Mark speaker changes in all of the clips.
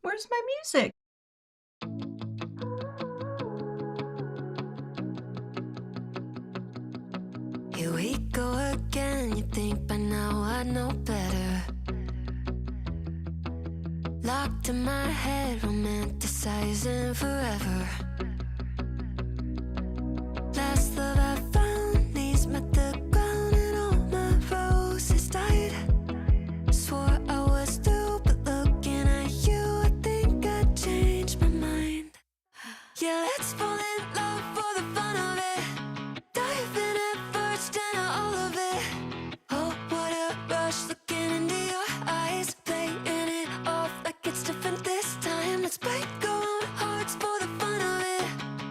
Speaker 1: Where's my music?
Speaker 2: Here we go again, you think by now I know better. Locked in my head, romanticizing forever. Last love I found, knees met the ground and all my roses died. Swore I was through, but looking at you, I think I changed my mind. Yeah, let's fall in love for the fun of it. Dive in at first and all of it. Oh, what a rush looking into your eyes, playing it off like it's different this time. Let's break our own hearts for the fun of it.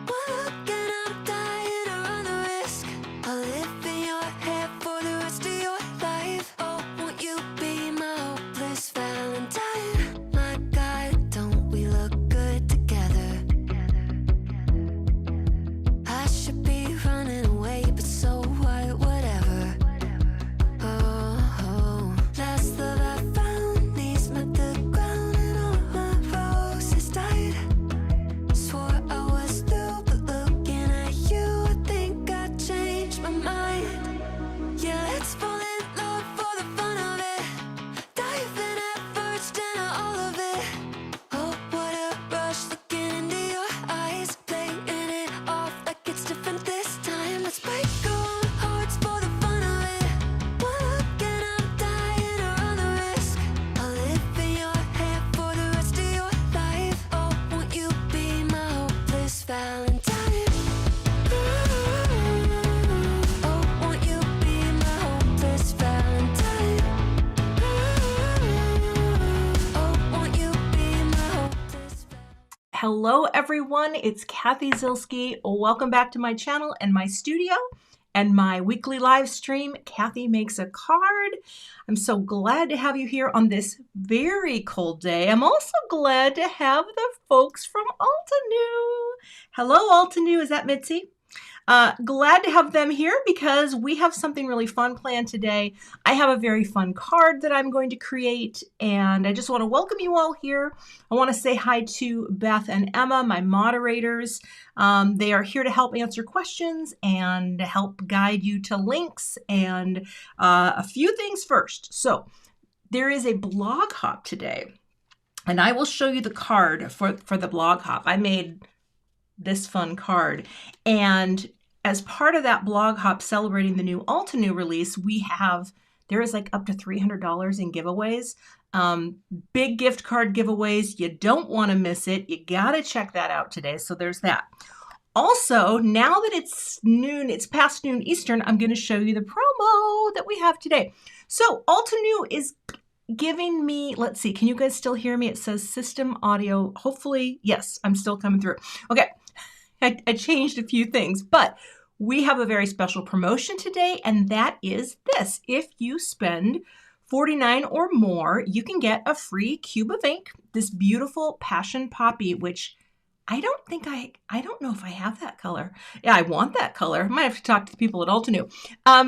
Speaker 2: One look and I'm dying to run the risk. I'll live in your head for the rest of your life. Oh, won't you be my hopeless Valentine? My God, don't we look good together? I should be running away, but so what, whatever. Oh, last love I found, knees met the ground and all my roses died. Swore I was through, but looking at you, I think I changed my mind. Yeah, let's fall in love for the fun of it. Dive in at first and all of it. Oh, what a rush looking into your eyes, playing it off like it's different this time. Let's break our own hearts for the fun of it. One look and I'm dying to run the risk. I'll live in your head for the rest of your life. Oh, won't you be my hopeless Valentine? Oh, won't you be my hopeless Valentine? Oh, won't you be my hopeless Valentine?
Speaker 1: Hello everyone, it's Cathy Zielske. Welcome back to my channel and my studio and my weekly live stream, Cathy Makes a Card. I'm so glad to have you here on this very cold day. I'm also glad to have the folks from Altenew. Hello Altenew, is that Mitzi? Glad to have them here because we have something really fun planned today. I have a very fun card that I'm going to create, and I just want to welcome you all here. I want to say hi to Beth and Emma, my moderators. They are here to help answer questions and help guide you to links and a few things first. So there is a blog hop today, and I will show you the card for the blog hop. I made this fun card, and as part of that blog hop celebrating the new Altenew release, there is like up to $300 in giveaways, big gift card giveaways. You don't want to miss it. You got to check that out today. So there's that. Also, now that it's noon, it's past noon Eastern, I'm going to show you the promo that we have today. So Altenew is giving me, let's see, can you guys still hear me? It says system audio. Hopefully, yes, I'm still coming through. Okay, I changed a few things, but we have a very special promotion today, and that is this. If you spend $49 or more, you can get a free cube of ink, this beautiful Passion Poppy, which I don't know if I have that color. Yeah, I want that color. I might have to talk to the people at Altenew.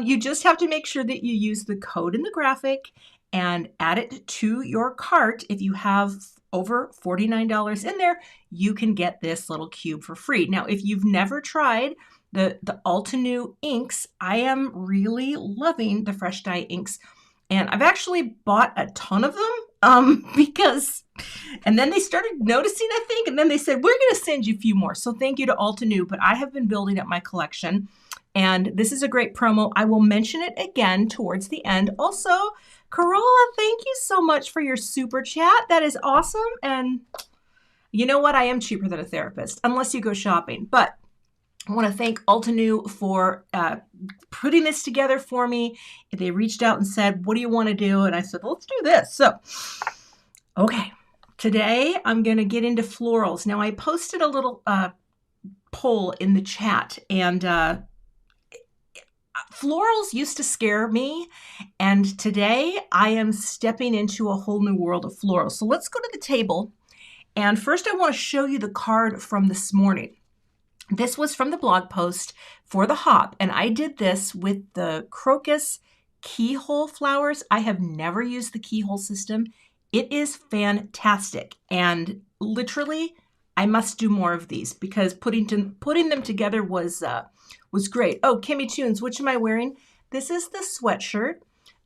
Speaker 1: You just have to make sure that you use the code in the graphic and add it to your cart. If you have over $49 in there, you can get this little cube for free. Now, if you've never tried the Altenew inks, I am really loving the fresh dye inks. And I've actually bought a ton of them and then they started noticing, I think, and then they said, we're going to send you a few more. So thank you to Altenew, but I have been building up my collection, and this is a great promo. I will mention it again towards the end. Also, Corolla, thank you so much for your super chat. That is awesome. And you know what? I am cheaper than a therapist, unless you go shopping. But I want to thank Altenew for putting this together for me. They reached out and said, what do you want to do? And I said, let's do this. So, okay, today I'm going to get into florals. Now, I posted a little poll in the chat, and florals used to scare me, and today I am stepping into a whole new world of florals. So let's go to the table, and first I want to show you the card from this morning. This was from the blog post for the hop, and I did this with the crocus keyhole flowers. I have never used the keyhole system It is fantastic. And literally, I must do more of these because putting them together was great. Oh, Kimmy Tunes, which am I wearing? This is the sweatshirt.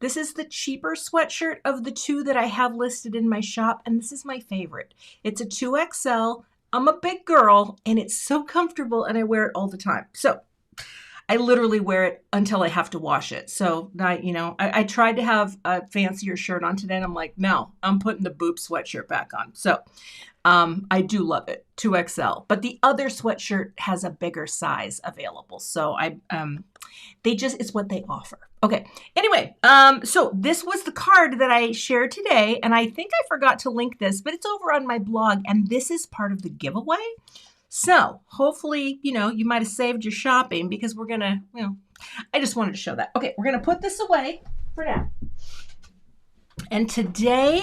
Speaker 1: This is the cheaper sweatshirt of the two that I have listed in my shop, and this is my favorite. It's a 2XL. I'm a big girl, and it's so comfortable, and I wear it all the time. So I literally wear it until I have to wash it. So I tried to have a fancier shirt on today, and I'm like, no, I'm putting the boob sweatshirt back on. So I do love it, 2XL. But the other sweatshirt has a bigger size available. So it's what they offer. Okay. Anyway, so this was the card that I shared today, and I think I forgot to link this, but it's over on my blog, and this is part of the giveaway. So hopefully, you might have saved your shopping because we're going to, I just wanted to show that. Okay. We're going to put this away for now. And today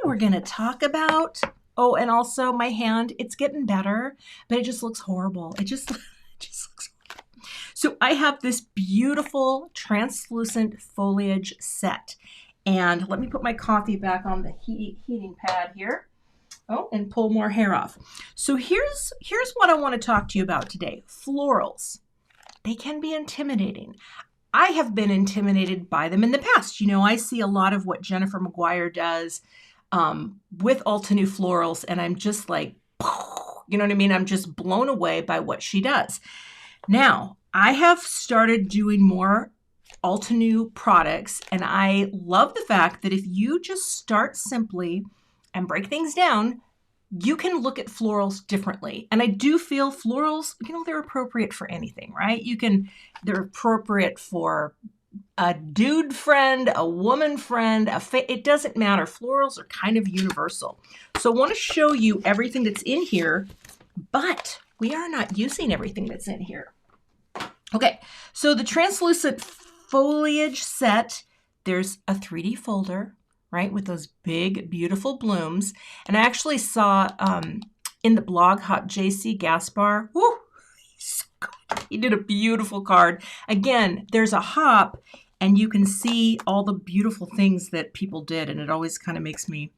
Speaker 1: we're going to talk about, and also my hand, it's getting better, but it just looks horrible. It just looks horrible. So I have this beautiful translucent foliage set. And let me put my coffee back on the heating pad here. Oh, and pull more hair off. So here's what I want to talk to you about today. Florals. They can be intimidating. I have been intimidated by them in the past. I see a lot of what Jennifer McGuire does with Altenew florals, and I'm just like, you know what I mean? I'm just blown away by what she does. Now, I have started doing more Altenew products, and I love the fact that if you just start simply and break things down, you can look at florals differently. And I do feel florals, they're appropriate for anything, right? They're appropriate for a dude friend, a woman friend, it doesn't matter. Florals are kind of universal. So I want to show you everything that's in here, but we are not using everything that's in here. Okay, so the translucent foliage set, there's a 3D folder, right, with those big, beautiful blooms. And I actually saw in the blog Hop JC Gaspar, he's so good. He did a beautiful card. Again, there's a hop, and you can see all the beautiful things that people did, and it always kind of makes me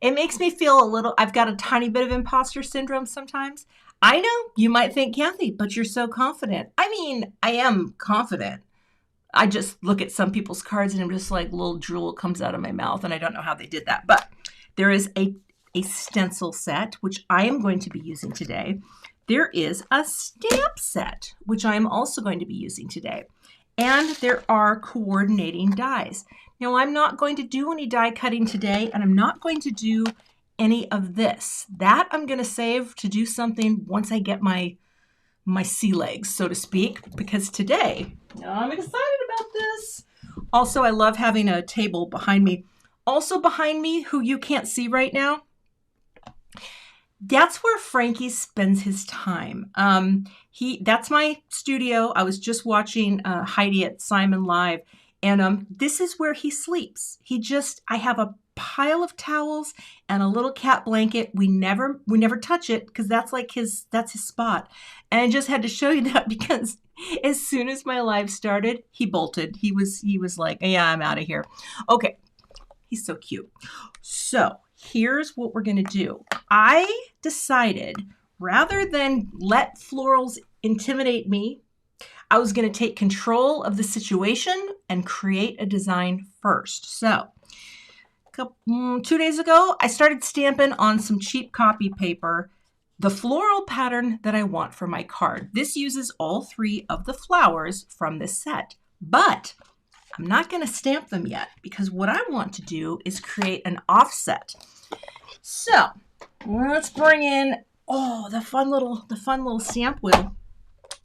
Speaker 1: feel a little, I've got a tiny bit of imposter syndrome sometimes. I know you might think, Cathy, but you're so confident. I mean, I am confident. I just look at some people's cards and I'm just like, little drool comes out of my mouth, and I don't know how they did that. But there is a stencil set, which I am going to be using today. There is a stamp set, which I am also going to be using today. And there are coordinating dies. Now, I'm not going to do any die cutting today, and I'm not going to do any of this. That I'm going to save to do something once I get my sea legs, so to speak, because today, I'm excited about this. Also, I love having a table behind me. Also behind me, who you can't see right now, that's where Frankie spends his time. That's my studio. I was just watching Heidi at Simon Live, and this is where he sleeps. I have a pile of towels and a little cat blanket. We never touch it because that's his spot. And I just had to show you that because as soon as my live started, he bolted. He was like, yeah, I'm out of here. Okay. He's so cute. So here's what we're going to do. I decided rather than let florals intimidate me, I was going to take control of the situation and create a design first. So 2 days ago, I started stamping on some cheap copy paper the floral pattern that I want for my card. This uses all 3 of the flowers from this set, but I'm not going to stamp them yet because what I want to do is create an offset. So let's bring in the fun little stamp wheel,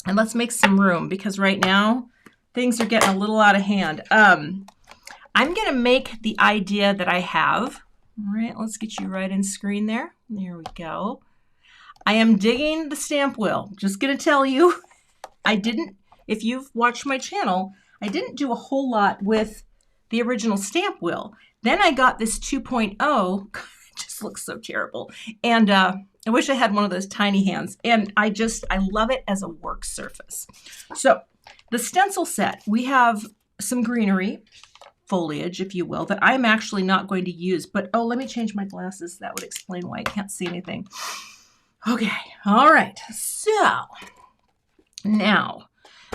Speaker 1: and let's make some room because right now things are getting a little out of hand. I'm going to make the idea that I have. All right, let's get you right in screen there. There we go. I am digging the stamp wheel. Just going to tell you, if you've watched my channel, I didn't do a whole lot with the original stamp wheel. Then I got this 2.0. It just looks so terrible. And I wish I had one of those tiny hands. And I love it as a work surface. So the stencil set, we have some greenery. foliage, if you will, that I'm actually not going to use. But, oh, let me change my glasses. That would explain why I can't see anything. Okay, all right. So now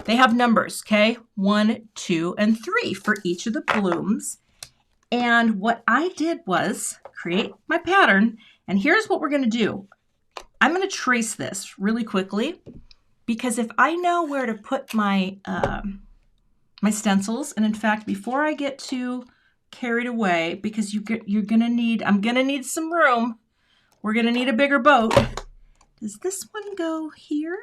Speaker 1: they have numbers, okay? 1, 2, and 3 for each of the blooms. And what I did was create my pattern. And here's what we're going to do. I'm going to trace this really quickly, because if I know where to put my my stencils, and in fact, before I get too carried away, because you're going to need, I'm going to need some room. We're going to need a bigger boat. Does this one go here?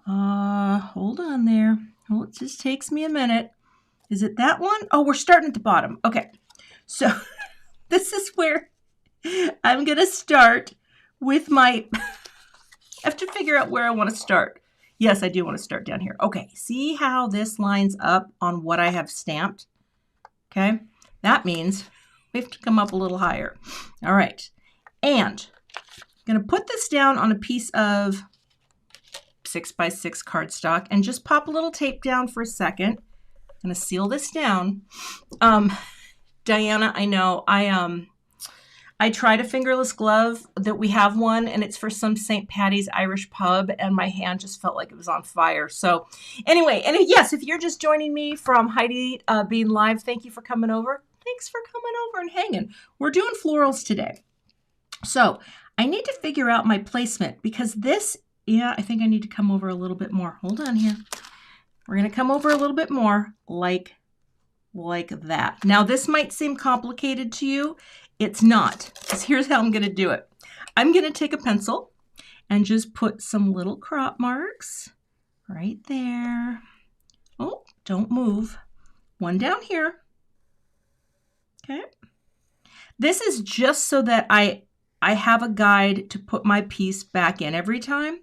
Speaker 1: Hold on there. Oh, it just takes me a minute. Is it that one? Oh, we're starting at the bottom. Okay. So this is where I'm going to start with my, I have to figure out where I want to start. Yes, I do want to start down here. Okay. See how this lines up on what I have stamped? Okay. That means we have to come up a little higher. All right. And I'm going to put this down on a piece of 6x6 cardstock and just pop a little tape down for a second. I'm going to seal this down. Diana, I know I tried a fingerless glove that we have one, and it's for some St. Patty's Irish pub, and my hand just felt like it was on fire. So anyway, and yes, if you're just joining me from Heidi being live, thank you for coming over. Thanks for coming over and hanging. We're doing florals today. So I need to figure out my placement, because this, yeah, I think I need to come over a little bit more. Hold on here. We're going to come over a little bit more like that. Now, this might seem complicated to you. It's not, because here's how I'm going to do it. I'm going to take a pencil and just put some little crop marks right there. Oh, don't move. One down here. Okay. This is just so that I have a guide to put my piece back in every time.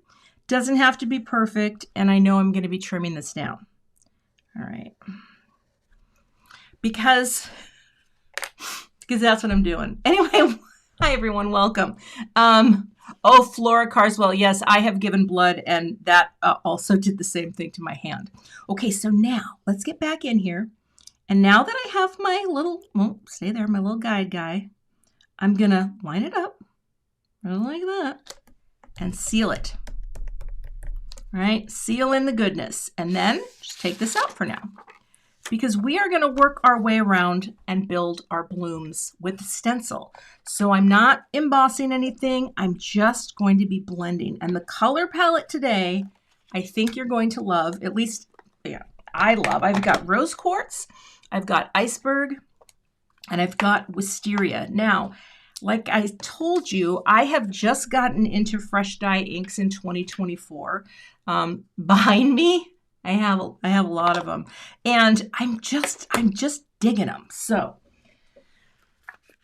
Speaker 1: Doesn't have to be perfect, and I know I'm going to be trimming this down. All right. Because that's what I'm doing. Anyway, hi everyone, welcome. Oh, Flora Carswell, yes, I have given blood, and that also did the same thing to my hand. Okay, so now let's get back in here. And now that I have my little, well, stay there, my little guide guy, I'm going to line it up like that and seal it. All right, seal in the goodness. And then just take this out for now, because we are going to work our way around and build our blooms with the stencil. So I'm not embossing anything. I'm just going to be blending. And the color palette today, I think you're going to love. At least, yeah, I love. I've got rose quartz, I've got iceberg, and I've got wisteria. Now, like I told you, I have just gotten into fresh dye inks in 2024. Behind me, I have a lot of them, and I'm just digging them. So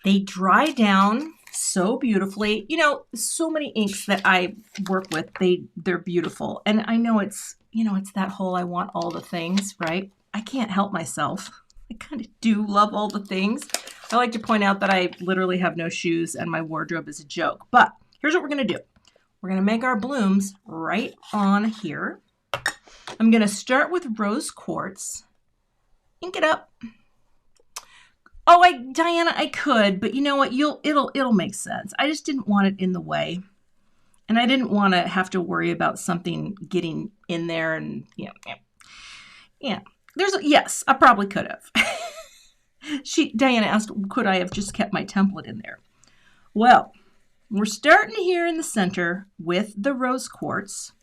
Speaker 1: they dry down so beautifully. You know, so many inks that I work with, they're beautiful, and I know it's that whole I want all the things, right? I can't help myself. I kind of do love all the things. I like to point out that I literally have no shoes and my wardrobe is a joke. But here's what we're going to do. We're going to make our blooms right on here. I'm going to start with rose quartz. Ink it up. Oh, Diana, I could, but you know what? It'll make sense. I just didn't want it in the way. And I didn't want to have to worry about something getting in there, and yeah. Yes, I probably could have. Diana asked, could I have just kept my template in there? Well, we're starting here in the center with the rose quartz.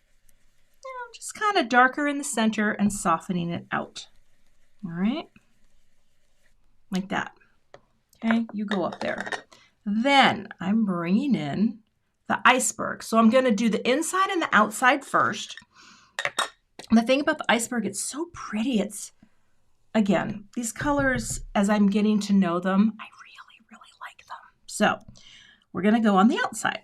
Speaker 1: Just kind of darker in the center and softening it out. All right. Like that. Okay, you go up there. Then I'm bringing in the iceberg. So I'm going to do the inside and the outside first. And the thing about the iceberg, it's so pretty. It's, again, these colors, as I'm getting to know them, I really, really like them. So we're going to go on the outside.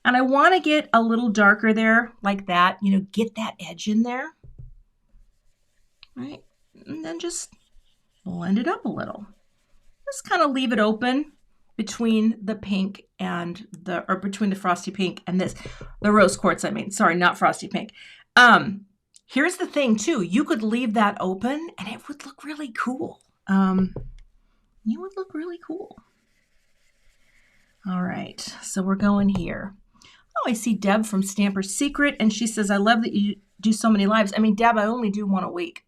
Speaker 1: And I want to get a little darker there, like that, get that edge in there. Right? And then just blend it up a little. Just kind of leave it open between the pink and between the frosty pink and the rose quartz, sorry, not frosty pink. Here's the thing too, you could leave that open and it would look really cool. you would look really cool. All right, so we're going here. Oh, I see Deb from Stamper's Secret, and she says, I love that you do so many lives. I mean, Deb, I only do one a week.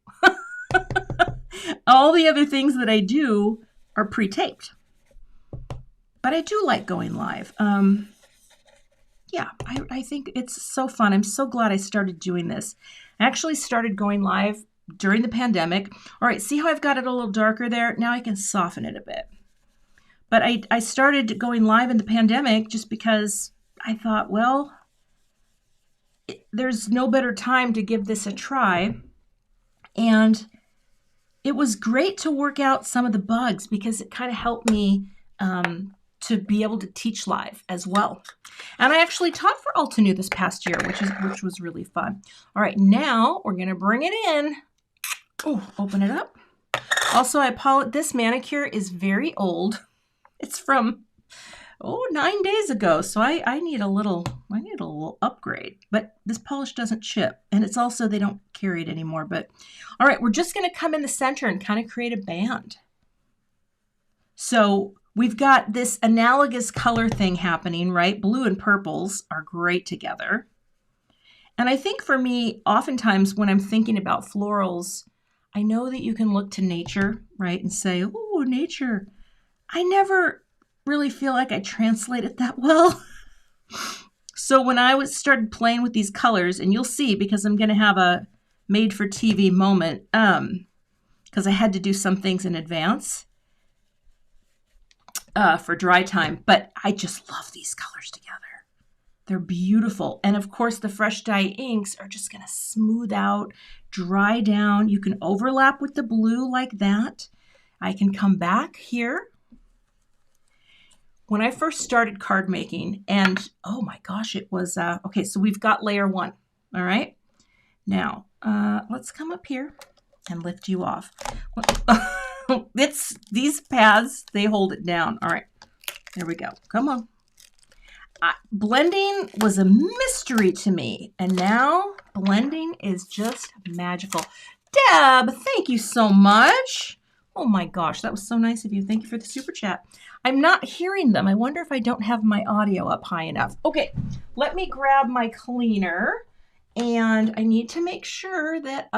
Speaker 1: All the other things that I do are pre-taped. But I do like going live. Yeah, I think it's so fun. I'm so glad I started doing this. I actually started going live during the pandemic. All right, see how I've got it a little darker there? Now I can soften it a bit. But I started going live in the pandemic just because I thought, well, there's no better time to give this a try. And it was great to work out some of the bugs because it kind of helped me to be able to teach live as well. And I actually taught for Altenew this past year, which was really fun. All right, now we're going to bring it in. Oh, open it up. Also, I apologize. This manicure is very old. It's from 9 days ago, so I need a little upgrade. But this polish doesn't chip, and it's also they don't carry it anymore. But all right, we're just going to come in the center and kind of create a band. So we've got this analogous color thing happening, right? Blue and purples are great together. And I think for me, oftentimes when I'm thinking about florals, I know that you can look to nature, right? And say, oh, nature. I never really feel like I translate it that well. So when I started playing with these colors, and you'll see because I'm going to have a made for TV moment, because I had to do some things in advance for dry time, but I just love these colors together. They're beautiful. And of course, the fresh dye inks are just going to smooth out, dry down. You can overlap with the blue like that. I can come back here. When I first started card making, and oh my gosh, it was, okay, so we've got layer 1, all right? Now, let's come up here and lift you off. These pads, they hold it down. All right, there we go. Come on. Blending was a mystery to me, and now blending is just magical. Deb, thank you so much. Oh my gosh, that was so nice of you. Thank you for the super chat. I'm not hearing them. I wonder if I don't have my audio up high enough. Okay, let me grab my cleaner, and I need to make sure that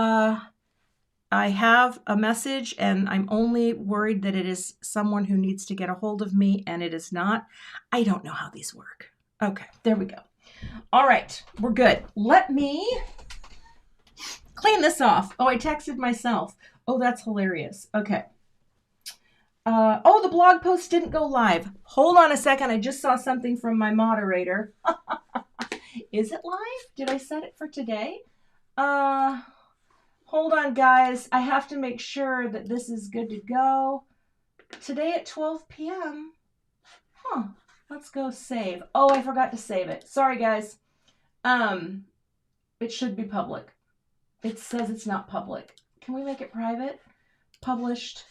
Speaker 1: I have a message, and I'm only worried that it is someone who needs to get a hold of me, and it is not. I don't know how these work. Okay, there we go. All right, we're good. Let me clean this off. Oh, I texted myself. Oh, that's hilarious. Okay. Oh, the blog post didn't go live. Hold on a second. I just saw something from my moderator. Is it live? Did I set it for today? Hold on, guys. I have to make sure that this is good to go. Today at 12 p.m. Huh. Let's go save. Oh, I forgot to save it. Sorry, guys. It should be public. It says it's not public. Can we make it private? Published.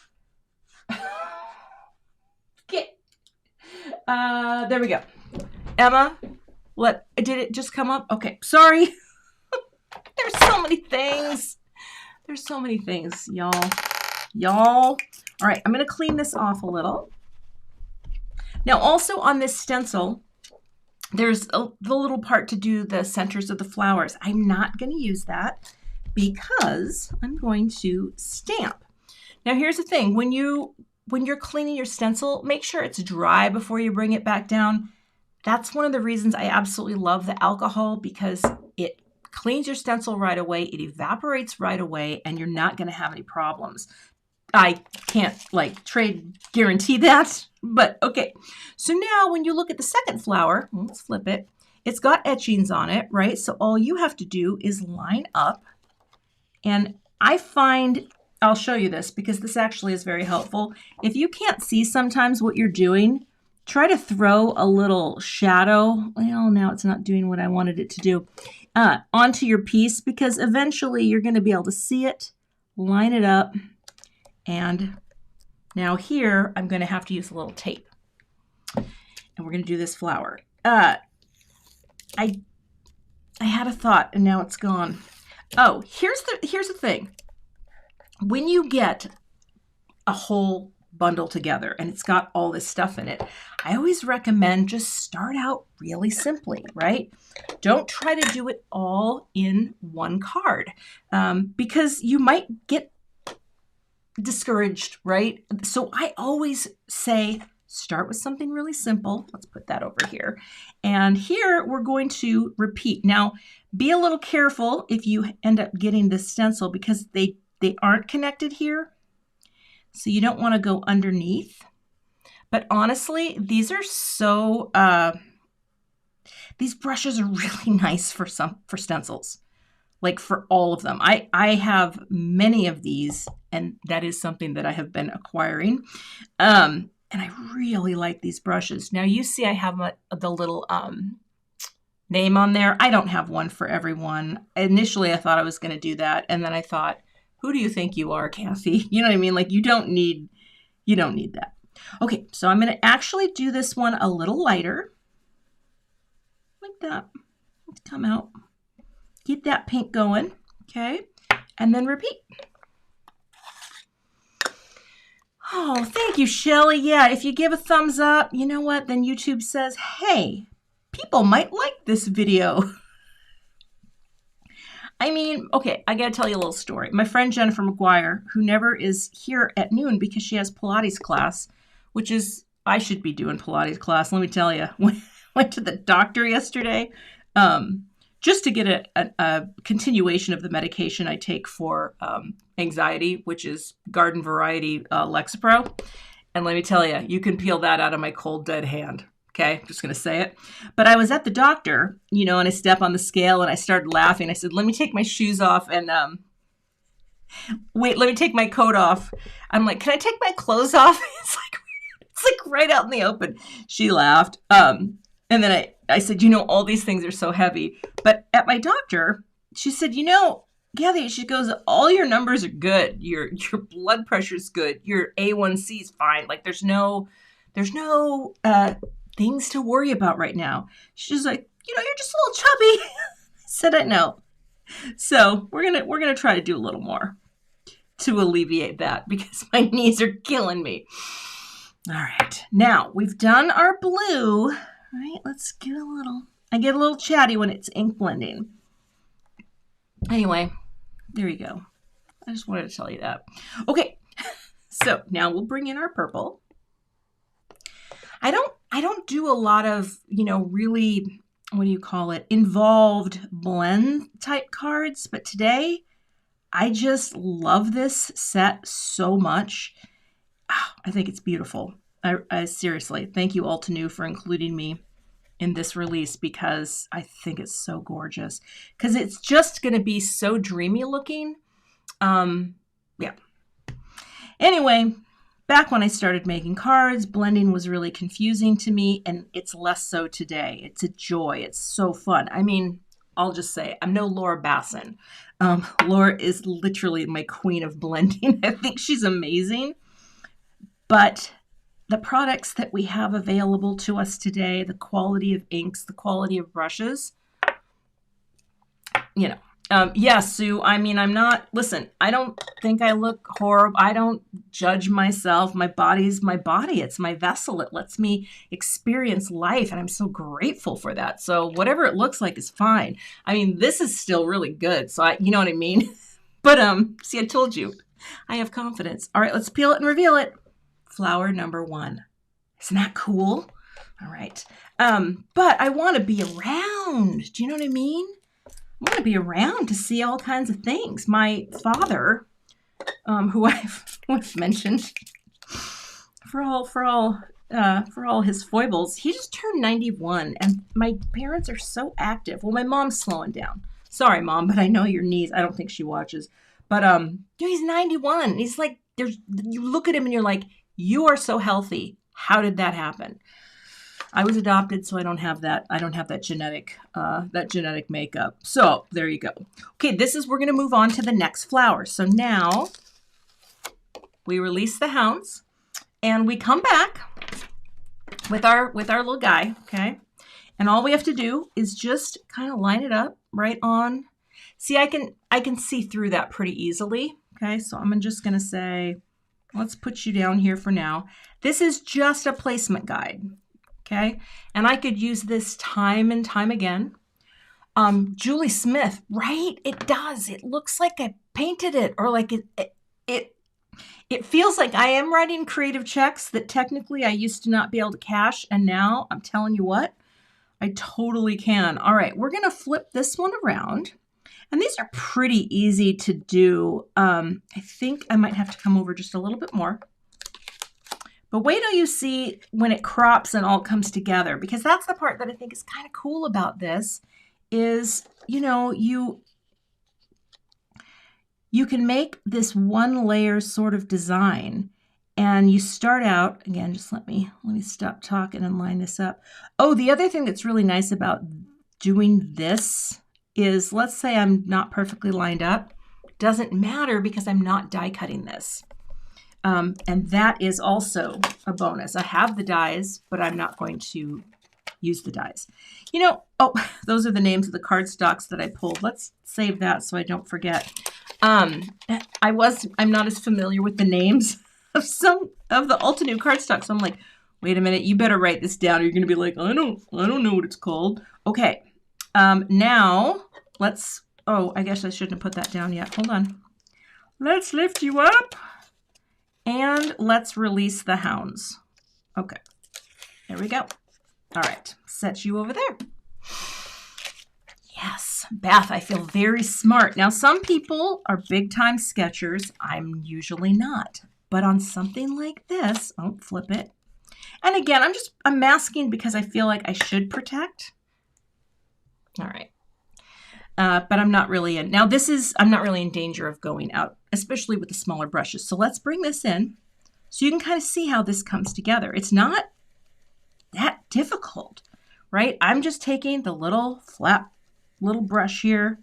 Speaker 1: Okay. There we go. Emma, did it just come up? Okay, sorry. There's so many things. There's so many things, y'all. All right, I'm going to clean this off a little. Now, also on this stencil, there's the little part to do the centers of the flowers. I'm not going to use that because I'm going to stamp. Now, here's the thing. When you're cleaning your stencil, make sure it's dry before you bring it back down. That's one of the reasons I absolutely love the alcohol, because it cleans your stencil right away, it evaporates right away, and you're not going to have any problems. I can't trade guarantee that, but okay. So now when you look at the second flower, let's flip it. It's got etchings on it, right? So all you have to do is line up. And I find, I'll show you this because this actually is very helpful. If you can't see sometimes what you're doing, try to throw a little shadow. Well, now it's not doing what I wanted it to do. Onto your piece, because eventually you're going to be able to see it, line it up. And now here, I'm going to have to use a little tape. And we're going to do this flower. I had a thought, and now it's gone. Oh, here's the thing. When you get a whole bundle together and it's got all this stuff in it. I always recommend just start out really simply, right? Don't try to do it all in one card because you might get discouraged, right? So I always say, start with something really simple. Let's put that over here. And here we're going to repeat. Now, be a little careful if you end up getting this stencil because they aren't connected here. So you don't want to go underneath. But honestly, these are so, these brushes are really nice for stencils. Like for all of them. I have many of these, and that is something that I have been acquiring. And I really like these brushes. Now you see I have the little name on there. I don't have one for everyone. Initially, I thought I was going to do that. And then I thought, who do you think you are, Cathy? You know what I mean? Like you don't need that. Okay, so I'm going to actually do this one a little lighter. Like that. Let's come out. Keep that pink going, okay? And then repeat. Oh, thank you, Shelly. Yeah, if you give a thumbs up, you know what? Then YouTube says, hey, people might like this video. I mean, okay, I gotta tell you a little story. My friend Jennifer McGuire, who never is here at noon because she has Pilates class, which is, I should be doing Pilates class, let me tell you. Went to the doctor yesterday. Just to get a continuation of the medication I take for anxiety, which is garden variety Lexapro. And let me tell you, you can peel that out of my cold, dead hand. Okay, I'm just going to say it. But I was at the doctor, you know, and I step on the scale and I started laughing. I said, let me take my shoes off and wait, let me take my coat off. I'm like, can I take my clothes off? It's like right out in the open. She laughed. And then I said, you know, all these things are so heavy. But at my doctor, she said, you know, Cathy, she goes, all your numbers are good. Your blood pressure is good. Your A1C is fine. Like there's no things to worry about right now. She's like, you know, you're just a little chubby. I said, I know. So we're gonna try to do a little more to alleviate that because my knees are killing me. All right, now we've done our blue. All right, let's get I get a little chatty when it's ink blending. Anyway, there you go. I just wanted to tell you that. Okay, so now we'll bring in our purple. I don't do a lot of, you know, really, what do you call it, involved blend type cards, but today I just love this set so much. I think it's beautiful. I seriously, thank you Altenew for including me in this release because I think it's so gorgeous. Because it's just going to be so dreamy looking. Yeah. Anyway, back when I started making cards, blending was really confusing to me, and it's less so today. It's a joy. It's so fun. I mean, I'll just say, I'm no Laura Basson. Laura is literally my queen of blending. I think she's amazing. But the products that we have available to us today, the quality of inks, the quality of brushes, you know. Yeah, Sue, I mean, listen, I don't think I look horrible. I don't judge myself. My body's my body. It's my vessel. It lets me experience life, and I'm so grateful for that. So whatever it looks like is fine. I mean, this is still really good. So you know what I mean? But see, I told you, I have confidence. All right, let's peel it and reveal it. Flower number 1. Isn't that cool? All right. But I want to be around. Do you know what I mean? I want to be around to see all kinds of things. My father, who I've mentioned for all his foibles, he just turned 91, and my parents are so active. Well, my mom's slowing down. Sorry, Mom, but I know your knees. I don't think she watches. But he's 91. He's like, you look at him and you're like, you are so healthy. How did that happen? I was adopted, so I don't have that. I don't have that genetic makeup. So there you go. Okay, we're going to move on to the next flower. So now we release the hounds, and we come back with our little guy. Okay, and all we have to do is just kind of line it up right on. See, I can see through that pretty easily. Okay, so I'm just going to say Let's put you down here for now. This is just a placement guide, okay? And I could use this time and time again. Julie Smith, right? It does. It looks like I painted it, or like it feels like I am writing creative checks that technically I used to not be able to cash, and now I'm telling you what, I totally can. All right, we're gonna flip this one around. And these are pretty easy to do. I think I might have to come over just a little bit more. But wait till you see when it crops and all comes together, because that's the part that I think is kind of cool about this is, you know, you can make this one layer sort of design, and you start out, again, just let me stop talking and line this up. Oh, the other thing that's really nice about doing this is, let's say I'm not perfectly lined up. Doesn't matter because I'm not die cutting this. And that is also a bonus. I have the dies, but I'm not going to use the dies. You know, oh, those are the names of the cardstocks that I pulled. Let's save that so I don't forget. I'm not as familiar with the names of some of the Altenew cardstocks. So I'm like, wait a minute, you better write this down, or you're going to be like, I don't know what it's called. Okay. Now let's, oh, I guess I shouldn't have put that down yet. Hold on. Let's lift you up and let's release the hounds. Okay, there we go. All right, set you over there. Yes, Beth, I feel very smart. Now, some people are big time sketchers. I'm usually not, but on something like this, oh, flip it. And again, I'm masking because I feel like I should protect. All right. But I'm not really in. Now I'm not really in danger of going out, especially with the smaller brushes. So let's bring this in so you can kind of see how this comes together. It's not that difficult, right? I'm just taking the little flat little brush here.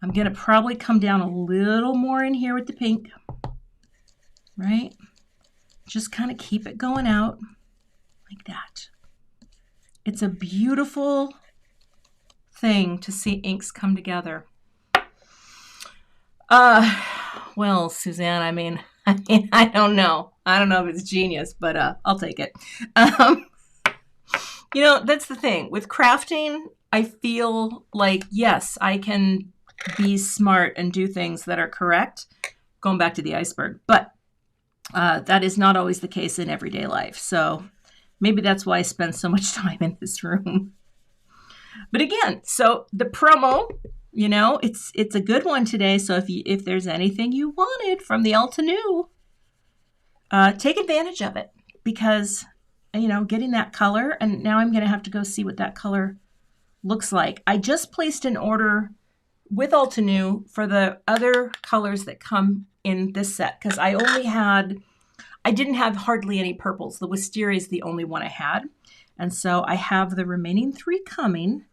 Speaker 1: I'm going to probably come down a little more in here with the pink, right? Just kind of keep it going out like that. It's a beautiful thing to see inks come together. Well, Suzanne, I mean, I don't know. I don't know if it's genius, but I'll take it. You know, that's the thing. With crafting, I feel like, yes, I can be smart and do things that are correct, going back to the iceberg, but that is not always the case in everyday life. So maybe that's why I spend so much time in this room. But again, so the promo, you know, it's a good one today. So if there's anything you wanted from the Altenew, take advantage of it, because, you know, getting that color, and now I'm going to have to go see what that color looks like. I just placed an order with Altenew for the other colors that come in this set, because I didn't have hardly any purples. The wisteria is the only one I had. And so I have the remaining 3 coming,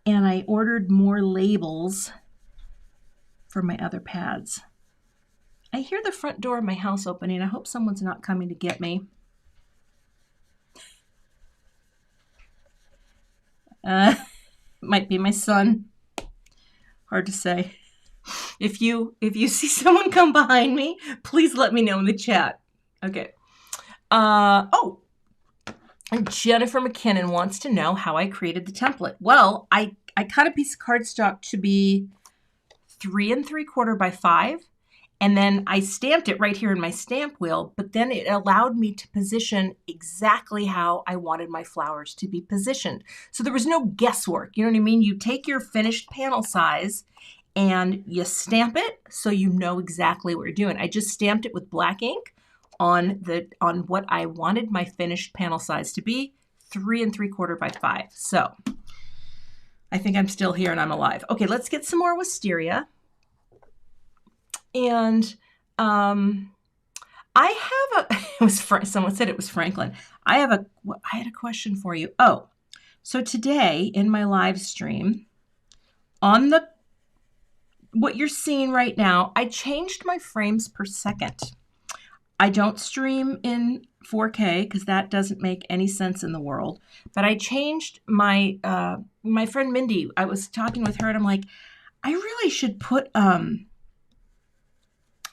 Speaker 1: and I ordered more labels for my other pads. I hear the front door of my house opening. I hope someone's not coming to get me. Might be my son. Hard to say. If you see someone come behind me, please let me know in the chat. Okay. Oh, and Jennifer McKinnon wants to know how I created the template. Well, I cut a piece of cardstock to be 3 3/4 by 5. And then I stamped it right here in my stamp wheel, but then it allowed me to position exactly how I wanted my flowers to be positioned. So there was no guesswork. You know what I mean? You take your finished panel size and you stamp it so you know exactly what you're doing. I just stamped it with black ink on what I wanted my finished panel size to be, 3 3/4 by 5. So I think I'm still here and I'm alive. Okay, let's get some more wisteria. And I have someone said it was Franklin. I had a question for you. Oh, so today in my live stream, on what you're seeing right now, I changed my frames per second. I don't stream in 4K because that doesn't make any sense in the world. But I changed my friend Mindy. I was talking with her and I'm like, I really should put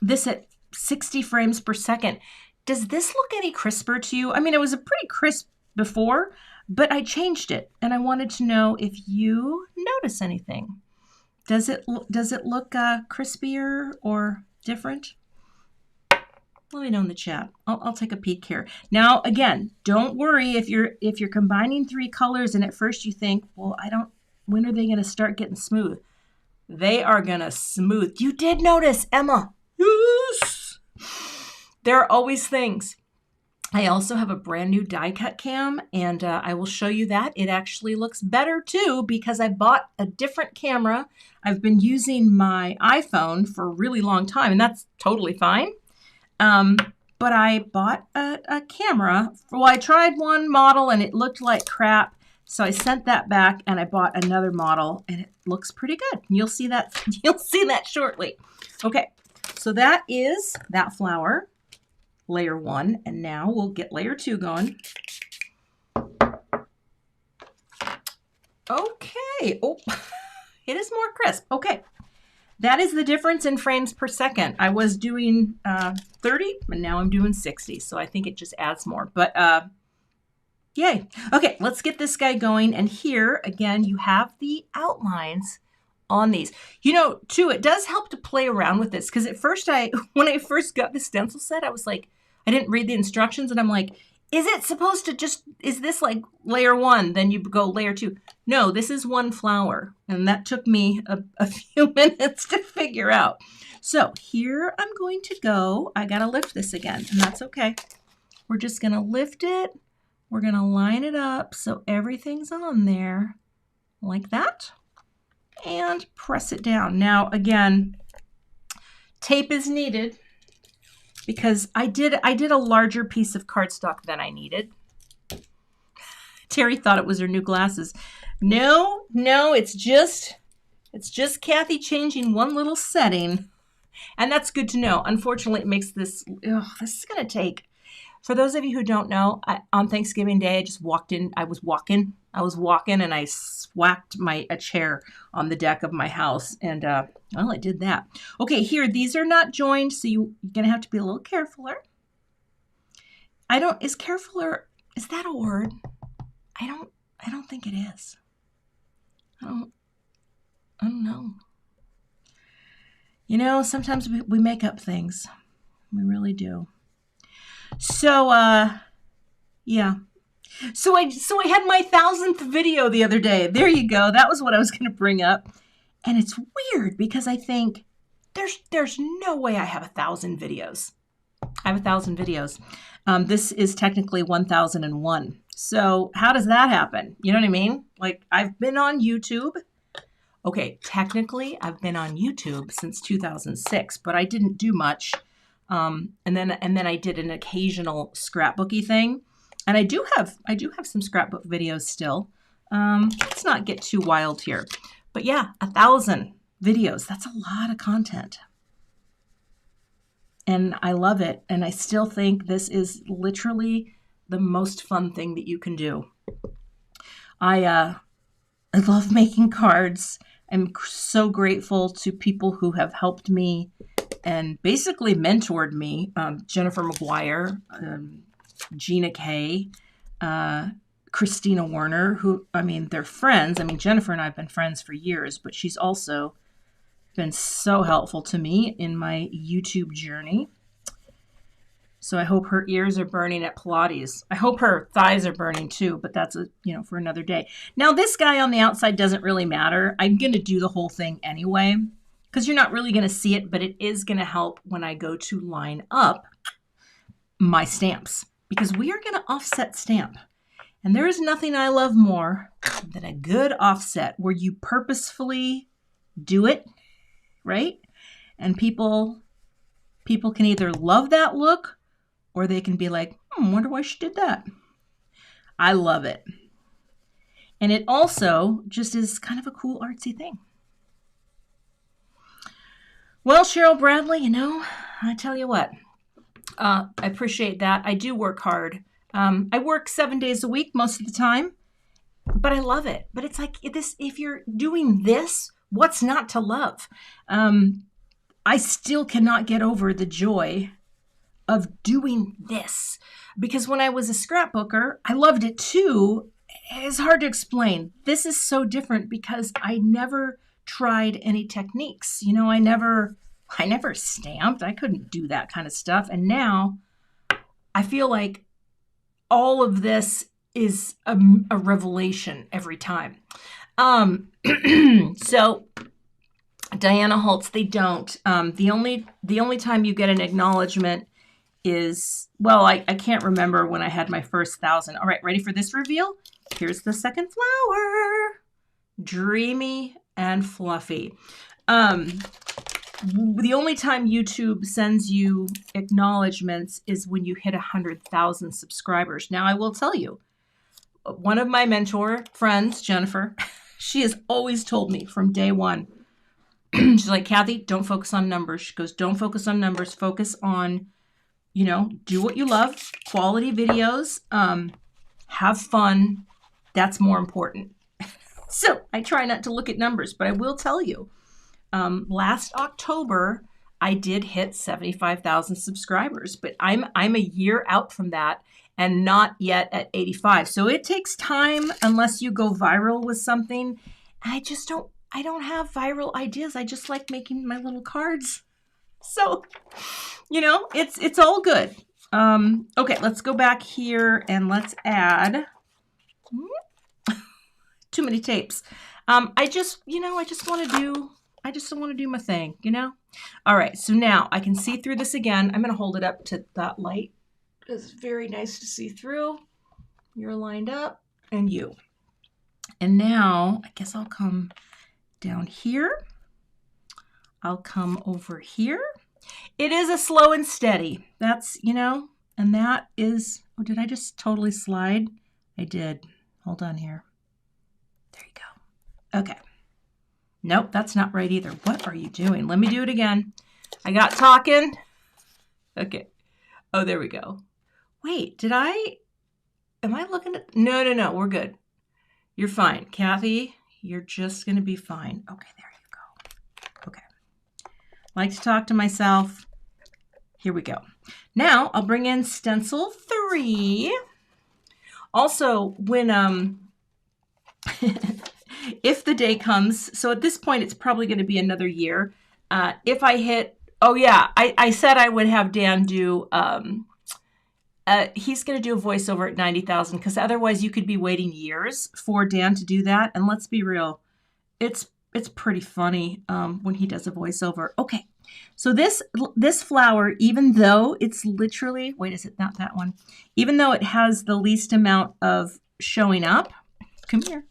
Speaker 1: this at 60 frames per second. Does this look any crisper to you? I mean, it was a pretty crisp before, but I changed it, and I wanted to know if you notice anything. Does it look crispier or different? Let me know in the chat. I'll take a peek here. Now, again, don't worry if you're combining 3 colors and at first you think, well, when are they going to start getting smooth? They are going to smooth. You did notice, Emma. Yes. There are always things. I also have a brand new die cut cam, and I will show you that. It actually looks better too because I bought a different camera. I've been using my iPhone for a really long time, and that's totally fine. But I bought a camera. Well, I tried one model and it looked like crap. So I sent that back and I bought another model and it looks pretty good. You'll see that. You'll see that shortly. Okay. So that is that flower, layer 1. And now we'll get layer 2 going. Okay. Oh, it is more crisp. Okay. That is the difference in frames per second. I was doing 30, and now I'm doing 60. So I think it just adds more. But yay. Okay, let's get this guy going. And here, again, you have the outlines on these. You know, too, it does help to play around with this. Because at first, when I first got the stencil set, I was like, I didn't read the instructions. And I'm like, is it supposed to is this like layer 1? Then you go layer 2. No, this is one flower. And that took me a few minutes to figure out. So here I'm going to go. I got to lift this again, and that's okay. We're just going to lift it. We're going to line it up so everything's on there like that. And press it down. Now, again, tape is needed, because I did a larger piece of cardstock than I needed. Terry thought it was her new glasses. No, it's just Cathy changing one little setting, and that's good to know. Unfortunately, it makes this. This is gonna take. For those of you who don't know, on Thanksgiving Day, I just walked in. I was walking, and I swacked a chair on the deck of my house, and well, I did that. Okay, here, these are not joined, so you're gonna have to be a little carefuler. Is carefuler, is that a word? I don't think it is. I don't know. You know, sometimes we make up things. We really do. So, yeah. So I had my 1000th video the other day. There you go. That was what I was going to bring up. And it's weird because I think there's no way I have 1,000 videos. I have 1,000 videos. This is technically 1001. So how does that happen? You know what I mean? Like, I've been on YouTube. Okay, technically I've been on YouTube since 2006, but I didn't do much. And then I did an occasional scrapbooky thing. And I do have some scrapbook videos still. Let's not get too wild here. But yeah, 1,000 videos. That's a lot of content. And I love it. And I still think this is literally the most fun thing that you can do. I love making cards. I'm so grateful to people who have helped me and basically mentored me. Jennifer McGuire, Gina Kay, Christina Werner, who, they're friends. Jennifer and I have been friends for years, but she's also been so helpful to me in my YouTube journey. So I hope her ears are burning at Pilates. I hope her thighs are burning too, but that's for another day. Now this guy on the outside doesn't really matter. I'm going to do the whole thing anyway, because you're not really going to see it, but it is going to help when I go to line up my stamps, because we are going to offset stamp. And there is nothing I love more than a good offset where you purposefully do it, right? And people can either love that look or they can be like, wonder why she did that. I love it. And it also just is kind of a cool artsy thing. Well, Cheryl Bradley, I tell you what, I appreciate that. I do work hard. I work 7 days a week most of the time, but I love it. But it's like this, if you're doing this, what's not to love? I still cannot get over the joy of doing this, because when I was a scrapbooker, I loved it too. It's hard to explain. This is so different because I never tried any techniques. You know, I never stamped. I couldn't do that kind of stuff. And now I feel like all of this is a revelation every time. So Diana Holtz, they don't. The only time you get an acknowledgement is, well, I can't remember when I had my first 1,000. All right, ready for this reveal? Here's the second flower. Dreamy and fluffy. The only time YouTube sends you acknowledgments is when you hit 100,000 subscribers. Now, I will tell you, one of my mentor friends, Jennifer, she has always told me from day one, she's like, Cathy, don't focus on numbers. She goes, don't focus on numbers. Focus on, you know, do what you love, quality videos, have fun. That's more important. So I try not to look at numbers, but I will tell you, last October, I did hit 75,000 subscribers, but I'm a year out from that and not yet at 85. So it takes time unless you go viral with something. I don't have viral ideas. I just like making my little cards. So, you know, it's all good. Okay, let's go back here and let's add too many tapes. I just want to do my thing, you know? All right, so now I can see through this again. I'm going to hold it up to that light. It's very nice to see through. You're lined up, and you. And now, I guess I'll come down here. I'll come over here. It is a slow and steady. That's, you know, and that is, oh, did I just totally slide? I did. Hold on here. There you go. Okay. Nope, that's not right either. What are you doing? Let me do it again. I got talking. Okay. Oh, there we go. Wait, am I looking at, no, we're good. You're fine. Cathy, you're just going to be fine. Okay, there you go. Okay. I like to talk to myself. Here we go. Now I'll bring in stencil 3. Also, when, if the day comes, so at this point, it's probably going to be another year. If I hit, oh yeah, I said I would have Dan do, he's going to do a voiceover at 90,000 because otherwise you could be waiting years for Dan to do that. And let's be real, it's pretty funny when he does a voiceover. Okay, so this flower, even though it's literally, wait, is it not that one? Even though it has the least amount of showing up, come here.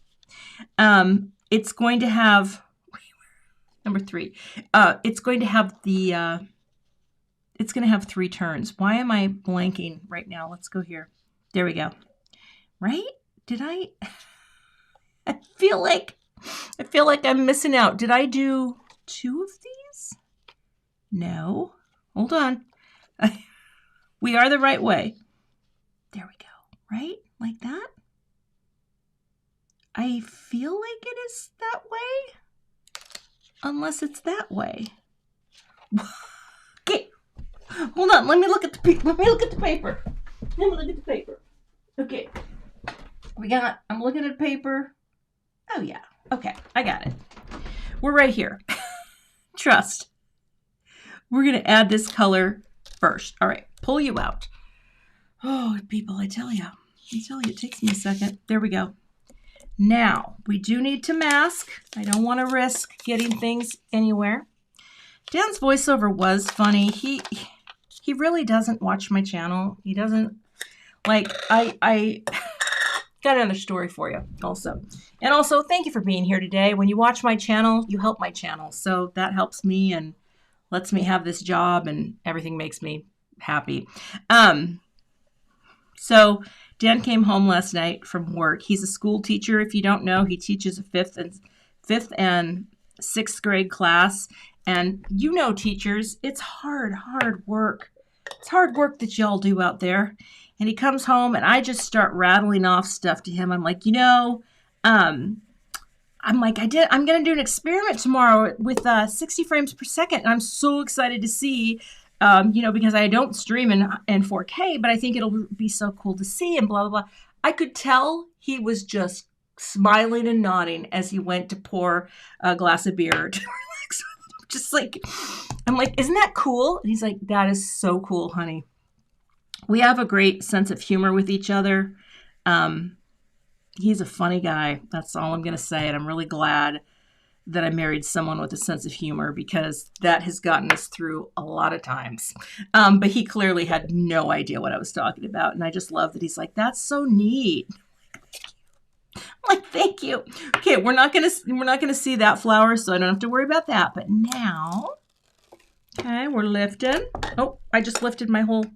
Speaker 1: It's going to have, number 3, it's going to have the, it's going to have 3 turns. Why am I blanking right now? Let's go here. There we go. Right? Did I feel like I'm missing out. Did I do 2 of these? No. Hold on. We are the right way. There we go. Right? Like that? I feel like it is that way. Unless it's that way. Okay. Hold on. Let me look at the paper. Let me look at the paper. Okay. I'm looking at paper. Oh, yeah. Okay. I got it. We're right here. Trust. We're going to add this color first. All right. Pull you out. Oh, people, I tell you, it takes me a second. There we go. Now, we do need to mask. I don't want to risk getting things anywhere. Dan's voiceover was funny. He really doesn't watch my channel. He doesn't, like, I got another story for you also. And also, thank you for being here today. When you watch my channel, you help my channel. So that helps me and lets me have this job and everything makes me happy. So Dan came home last night from work. He's a school teacher. If you don't know, he teaches a fifth and sixth grade class. And you know, teachers, it's hard work. It's hard work that y'all do out there. And he comes home and I just start rattling off stuff to him. I'm like, you know, I'm like, I'm going to do an experiment tomorrow with 60 frames per second. And I'm so excited to see, because I don't stream in 4K, but I think it'll be so cool to see and blah, blah, blah. I could tell he was just smiling and nodding as he went to pour a glass of beer to relax. Just like, I'm like, isn't that cool? And he's like, that is so cool, honey. We have a great sense of humor with each other. He's a funny guy. That's all I'm going to say. And I'm really glad that I married someone with a sense of humor, because that has gotten us through a lot of times. But he clearly had no idea what I was talking about. And I just love that he's like, that's so neat. I'm like, thank you. Okay, we're not gonna see that flower, so I don't have to worry about that. But now, okay, we're lifting. Oh, I just lifted my whole.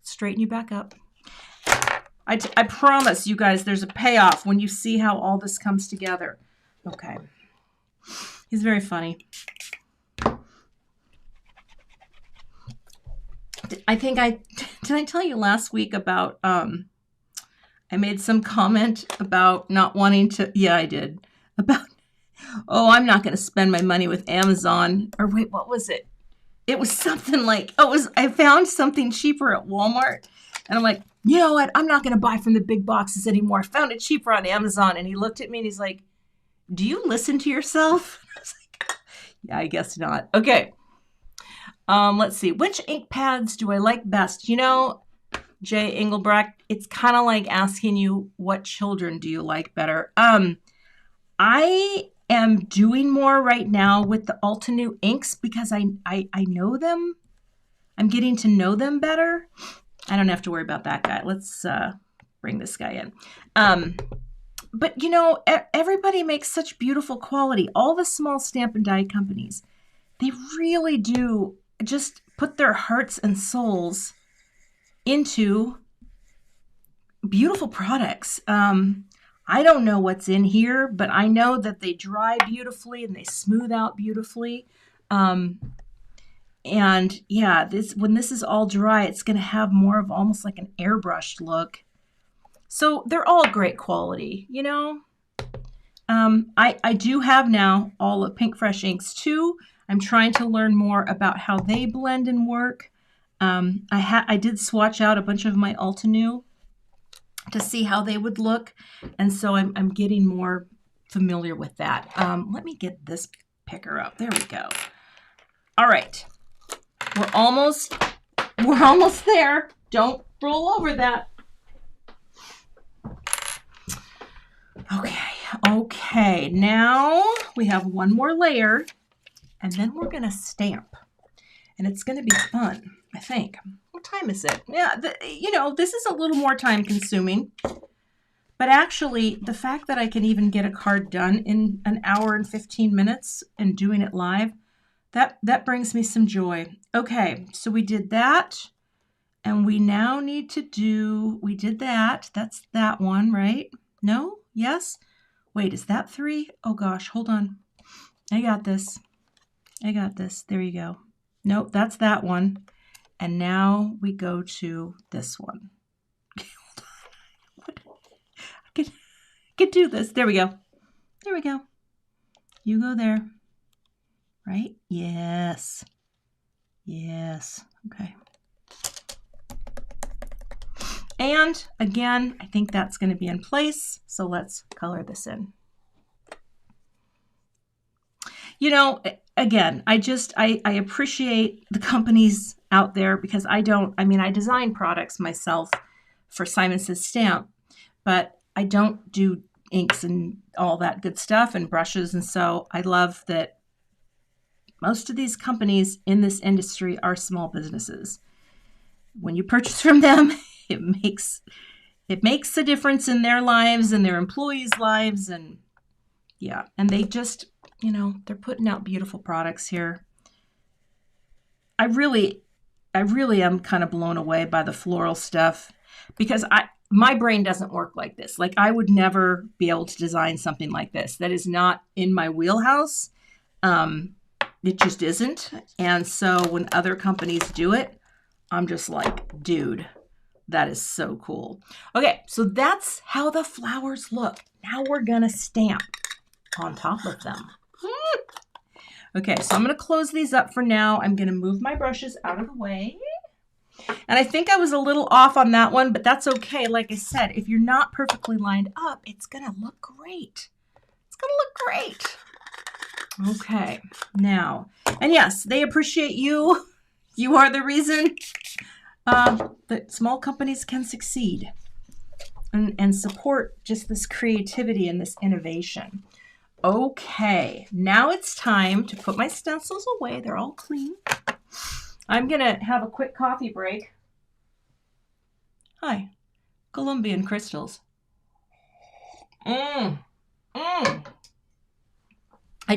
Speaker 1: Straighten you back up. I promise you guys, there's a payoff when you see how all this comes together. Okay. He's very funny. Did I tell you last week about, I made some comment about not wanting to, yeah, I did, about, I'm not going to spend my money with Amazon, or wait, what was it? It was something like, I found something cheaper at Walmart, and I'm like, you know what? I'm not going to buy from the big boxes anymore. I found it cheaper on Amazon. And he looked at me and he's like, do you listen to yourself? I was like, yeah, I guess not. Okay. Let's see. Which ink pads do I like best? Jay Engelbrecht, it's kind of like asking you, what children do you like better? I am doing more right now with the Altenew inks because I know them. I'm getting to know them better. I don't have to worry about that guy. Let's bring this guy in. But, everybody makes such beautiful quality. All the small stamp and die companies, they really do just put their hearts and souls into beautiful products. I don't know what's in here, but I know that they dry beautifully and they smooth out beautifully. And yeah, when this is all dry, it's going to have more of almost like an airbrushed look. So they're all great quality, I do have now all of Pink Fresh inks too. I'm trying to learn more about how they blend and work. I did swatch out a bunch of my Altenew to see how they would look. And so I'm getting more familiar with that. Let me get this picker up. There we go. All right. We're almost there. Don't roll over that. Okay. Now we have one more layer, and then we're going to stamp. And it's going to be fun, I think. What time is it? Yeah, this is a little more time consuming. But actually, the fact that I can even get a card done in an hour and 15 minutes and doing it live, that brings me some joy. Okay, so we did that. And we now need to we did that. That's that one, right? No? Yes? Wait, is that 3? Oh gosh, hold on. I got this. There you go. Nope, that's that one. And now we go to this one. Hold on. I can do this. There we go. You go there. Right? Yes. Okay. And again, I think that's going to be in place. So let's color this in. Again, I appreciate the companies out there because I design products myself for Simon Says Stamp, but I don't do inks and all that good stuff and brushes. And so I love that most of these companies in this industry are small businesses. When you purchase from them, it makes a difference in their lives and their employees' lives. And yeah, and they just, they're putting out beautiful products here. I really am kind of blown away by the floral stuff because my brain doesn't work like this. Like I would never be able to design something like this. That is not in my wheelhouse. It just isn't. And so when other companies do it, I'm just like, dude, that is so cool. Okay, so that's how the flowers look. Now we're gonna stamp. on top of them. Okay, so I'm going to close these up for now. I'm going to move my brushes out of the way. And I think I was a little off on that one, but that's okay. Like I said, if you're not perfectly lined up, it's going to look great. It's going to look great. Okay, now, and yes, they appreciate you. You are the reason that small companies can succeed and support just this creativity and this innovation. Okay, now it's time to put my stencils away. They're all clean. I'm going to have a quick coffee break. Hi, Colombian crystals. I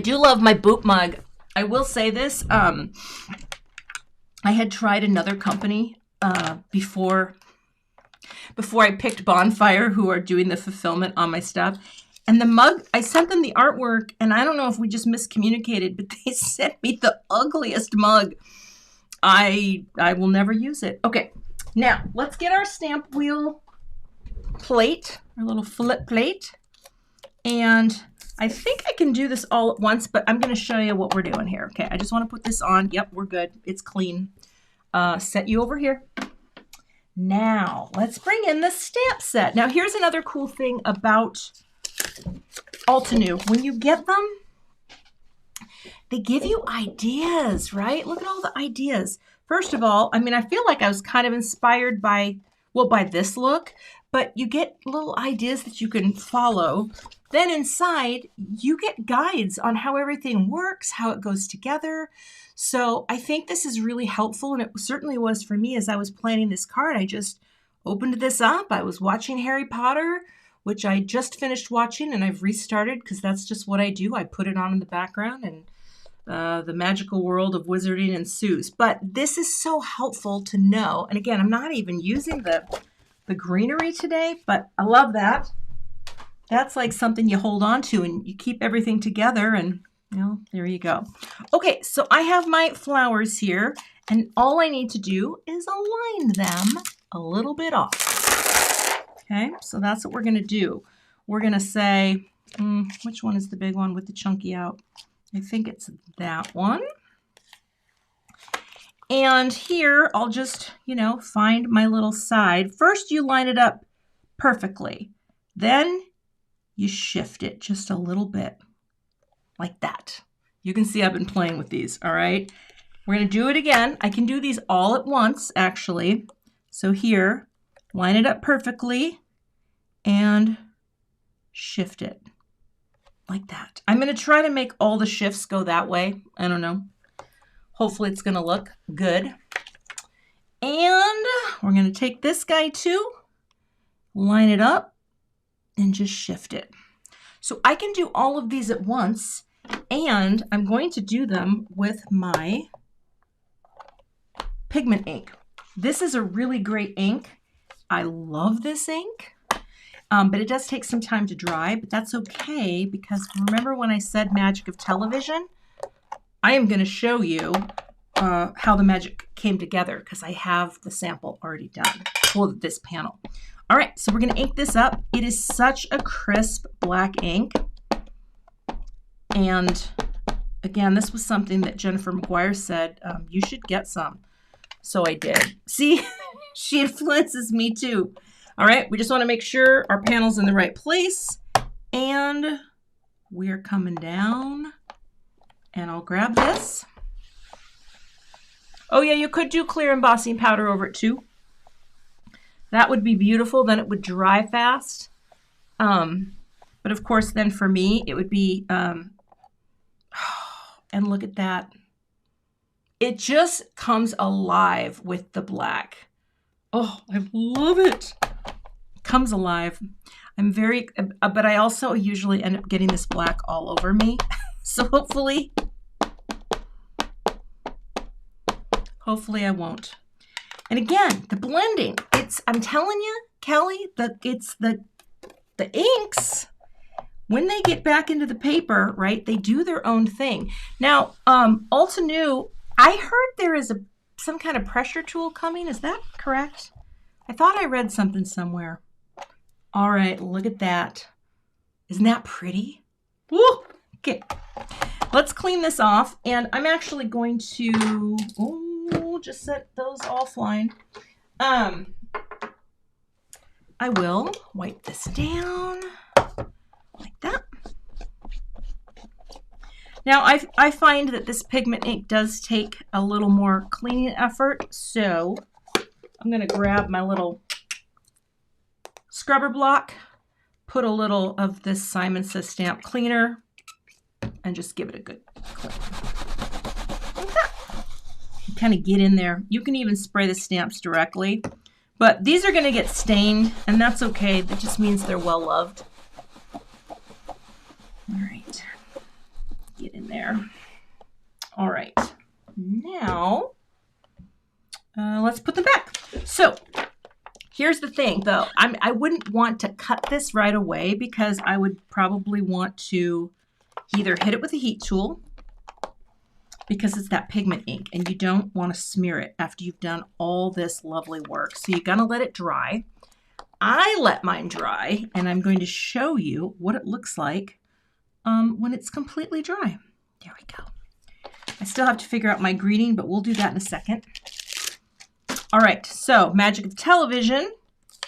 Speaker 1: do love my boot mug. I will say this. I had tried another company before I picked Bonfire, who are doing the fulfillment on my stuff. And the mug, I sent them the artwork, and I don't know if we just miscommunicated, but they sent me the ugliest mug. I will never use it. Okay, now let's get our stamp wheel plate, our little flip plate. And I think I can do this all at once, but I'm going to show you what we're doing here. Okay, I just want to put this on. Yep, we're good. It's clean. Set you over here. Now, let's bring in the stamp set. Now, here's another cool thing about Altenew. When you get them, they give you ideas, right? Look at all the ideas. First of all, I mean, I feel like I was kind of inspired by this look, but you get little ideas that you can follow. Then inside, you get guides on how everything works, how it goes together. So I think this is really helpful, and it certainly was for me as I was planning this card. I just opened this up. I was watching Harry Potter, which I just finished watching, and I've restarted because that's just what I do. I put it on in the background, and the magical world of wizarding ensues. But this is so helpful to know. And again, I'm not even using the greenery today, but I love that. That's like something you hold on to and you keep everything together, and you know, there you go. Okay, so I have my flowers here, and all I need to do is align them a little bit off. Okay, so that's what we're going to do. We're going to say, which one is the big one with the chunky out? I think it's that one. And here, I'll just, find my little side. First, you line it up perfectly. Then you shift it just a little bit, like that. You can see I've been playing with these, all right? We're going to do it again. I can do these all at once, actually. So here, line it up perfectly and shift it like that. I'm going to try to make all the shifts go that way. I don't know. Hopefully it's going to look good. And we're going to take this guy too, line it up, and just shift it. So I can do all of these at once, and I'm going to do them with my pigment ink. This is a really great ink. I love this ink, but it does take some time to dry, but that's okay, because remember when I said magic of television? I am going to show you how the magic came together, because I have the sample already done for this panel. All right, so we're going to ink this up. It is such a crisp black ink. And again, this was something that Jennifer McGuire said, you should get some. So I did. See, she influences me too. All right, we just want to make sure our panel's in the right place. And we're coming down. And I'll grab this. Oh yeah, you could do clear embossing powder over it too. That would be beautiful. Then it would dry fast. But of course, then for me, it would be, and look at that. It just comes alive with the black. Oh, I love it. It comes alive. I'm very, but I also usually end up getting this black all over me. So hopefully I won't. And again, the blending, I'm telling you, Kelly, it's the inks, when they get back into the paper, right, they do their own thing. Now, Altenew, I heard there is some kind of pressure tool coming. Is that correct? I thought I read something somewhere. All right, look at that. Isn't that pretty? Woo! Okay, let's clean this off. And I'm actually going to, just set those offline. I will wipe this down like that. Now, I find that this pigment ink does take a little more cleaning effort, so I'm going to grab my little scrubber block, put a little of this Simon Says Stamp Cleaner, and just give it a good clean. Like that. Kind of get in there. You can even spray the stamps directly, but these are going to get stained, and that's okay. That just means they're well loved. All right. Get in there. All right. Now, let's put them back. So, here's the thing, though. I wouldn't want to cut this right away because I would probably want to either hit it with a heat tool because it's that pigment ink and you don't want to smear it after you've done all this lovely work. So you're going to let it dry. I let mine dry, and I'm going to show you what it looks like when it's completely dry. There we go. I still have to figure out my greeting, but we'll do that in a second. All right, so magic of television.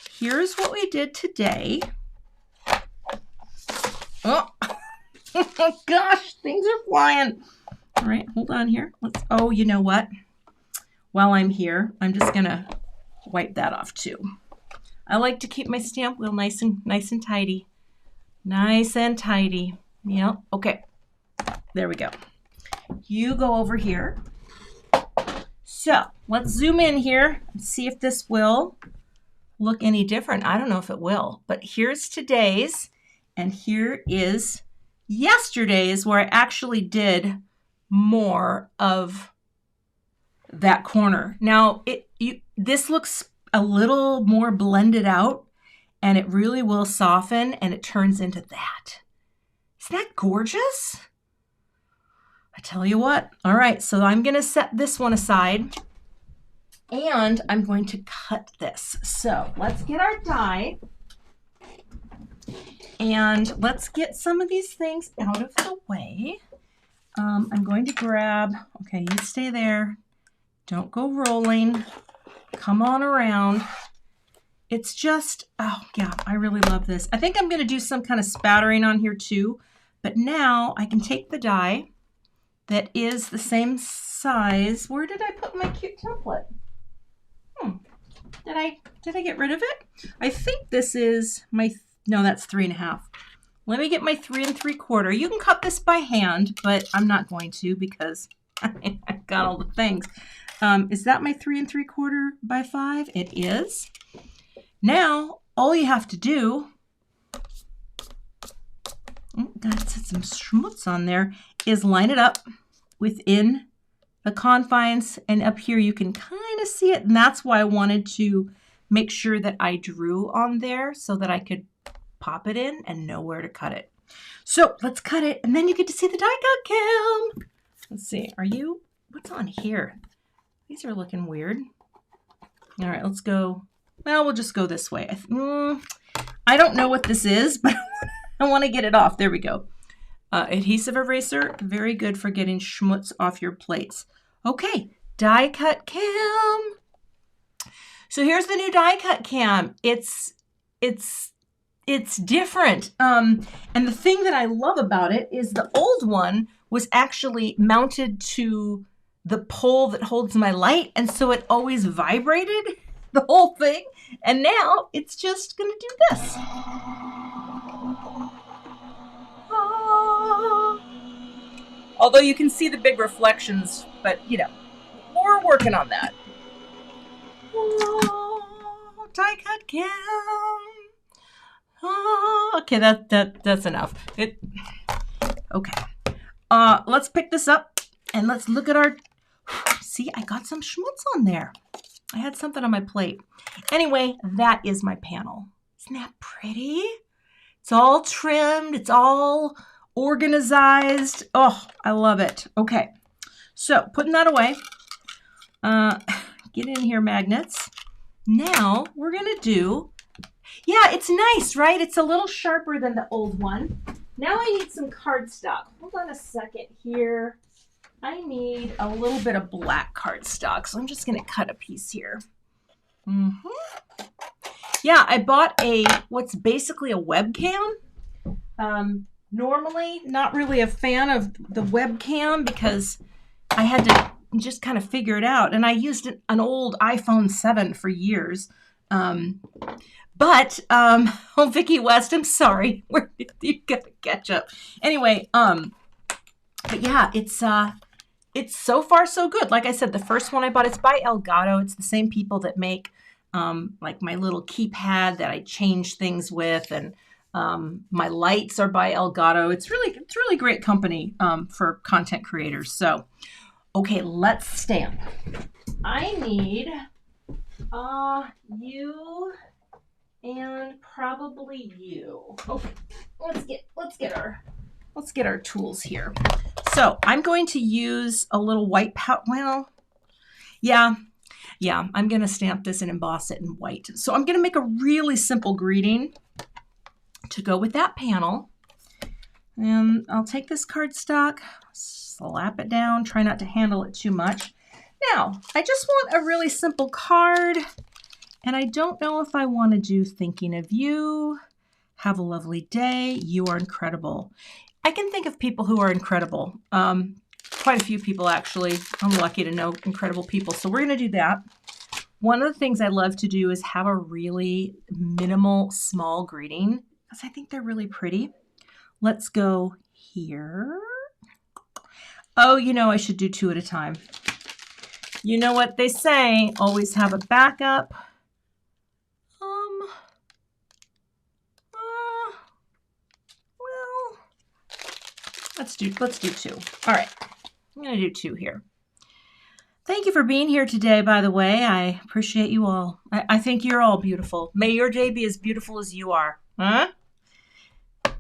Speaker 1: Here's what we did today. Oh, oh gosh, things are flying. All right, hold on here. Oh, you know what? While I'm here, I'm just gonna wipe that off too. I like to keep my stamp wheel nice and tidy. Nice and tidy. Yep, okay. There we go. You go over here. So let's zoom in here and see if this will look any different. I don't know if it will, but here's today's, and here is yesterday's, where I actually did more of that corner. Now, this looks a little more blended out, and it really will soften, and it turns into that. Isn't that gorgeous? I tell you what. All right, so I'm going to set this one aside, and I'm going to cut this. So let's get our die, and let's get some of these things out of the way. I'm going to grab, okay, you stay there. Don't go rolling. Come on around. It's just, oh yeah, I really love this. I think I'm going to do some kind of spattering on here too, but now I can take the die that is the same size. Where did I put my cute template? Did I get rid of it? I think this is my, no, that's 3.5. Let me get my 3 3/4. You can cut this by hand, but I'm not going to because I've got all the things. Is that my 3 3/4 by 5? It is. Now, all you have to do, gotta set some schmutz on there, is line it up within the confines, and up here you can kind of see it, and that's why I wanted to make sure that I drew on there so that I could pop it in and know where to cut it. So let's cut it, and then you get to see the die cut cam. Let's see, what's on here? These are looking weird. All right, let's go. Well, we'll just go this way. I don't know what this is, but I want to get it off. There we go. Adhesive eraser, very good for getting schmutz off your plates. Okay, die cut cam. So here's the new die cut cam. It's different. And the thing that I love about it is the old one was actually mounted to the pole that holds my light, and so it always vibrated the whole thing. And now it's just gonna do this. Although you can see the big reflections, but you know, we're working on that. Oh, die cut cam. Oh, okay, that's enough. Okay. Let's pick this up and let's look at our. See, I got some schmutz on there. I had something on my plate. Anyway, that is my panel. Isn't that pretty? It's all trimmed. It's all organized. Oh, I love it. Okay, so putting that away. Get in here, magnets. Now we're gonna do. Yeah, it's nice, right? It's a little sharper than the old one. Now I need some cardstock. Hold on a second here. I need a little bit of black cardstock, so I'm just going to cut a piece here. Yeah, I bought what's basically a webcam. Normally, not really a fan of the webcam because I had to just kind of figure it out. And I used an old iPhone 7 for years. Oh, Vicki West, I'm sorry. You've got to catch up. Anyway, but yeah, it's so far so good. Like I said, the first one I bought, it's by Elgato. It's the same people that make like my little keypad that I change things with, and my lights are by Elgato. It's really great company for content creators. So, okay, let's stamp. I need you and probably you. Okay, let's get our tools here. So I'm going to use a little white powder. Well, yeah, I'm going to stamp this and emboss it in white. So I'm going to make a really simple greeting to go with that panel. And I'll take this cardstock, slap it down, try not to handle it too much. Now, I just want a really simple card, and I don't know if I want to do thinking of you, have a lovely day, you are incredible. I can think of people who are incredible. Quite a few people, actually. I'm lucky to know incredible people. So we're going to do that. One of the things I love to do is have a really minimal, small greeting because I think they're really pretty. Let's go here. Oh, I should do 2 at a time. You know what they say, always have a backup. Well, let's do 2. All right, I'm going to do 2 here. Thank you for being here today, by the way. I appreciate you all. I think you're all beautiful. May your day be as beautiful as you are. Huh?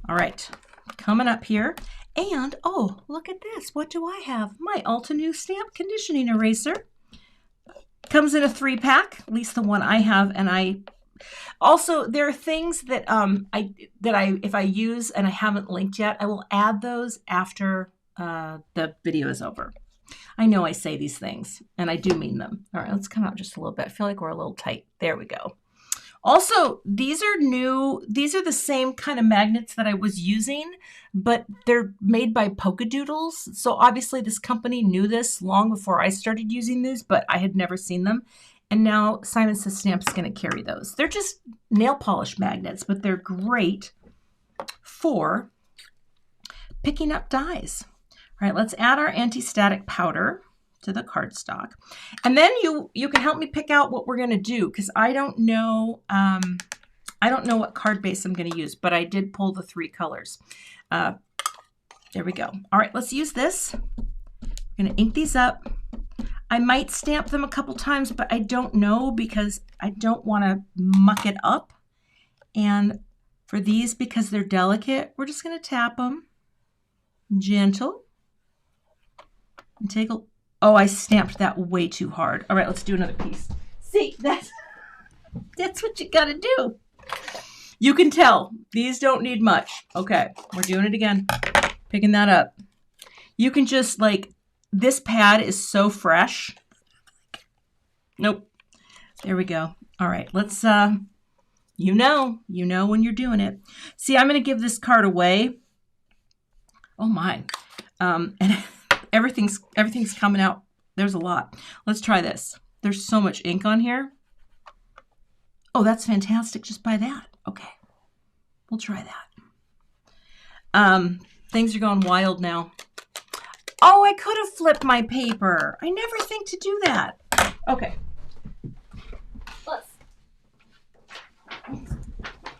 Speaker 1: All right, coming up here. And, oh, look at this. What do I have? My Altenew stamp conditioning eraser. Comes in a 3-pack, at least the one I have. And also, there are things that if I use and I haven't linked yet, I will add those after the video is over. I know I say these things, and I do mean them. All right, let's come out just a little bit. I feel like we're a little tight. There we go. Also, these are new. These are the same kind of magnets that I was using, but they're made by Polka Doodles. So obviously this company knew this long before I started using these, but I had never seen them. And now Simon Says Stamps is going to carry those. They're just nail polish magnets, but they're great for picking up dies. All right, let's add our anti-static powder to the cardstock. And then you can help me pick out what we're going to do, because I don't know what card base I'm going to use, but I did pull the 3 colors. There we go. All right, let's use this. I'm going to ink these up. I might stamp them a couple times, but I don't know because I don't want to muck it up. And for these, because they're delicate, we're just going to tap them gentle and take a... Oh, I stamped that way too hard. All right, let's do another piece. See, that's what you got to do. You can tell these don't need much. Okay, we're doing it again. Picking that up. You can just this pad is so fresh. Nope. There we go. All right, let's, you know when you're doing it. See, I'm going to give this card away. Oh my. And everything's coming out. There's a lot. Let's try this. There's so much ink on here. Oh, that's fantastic. Just buy that. Okay. We'll try that. Things are going wild now. Oh, I could have flipped my paper. I never think to do that. Okay.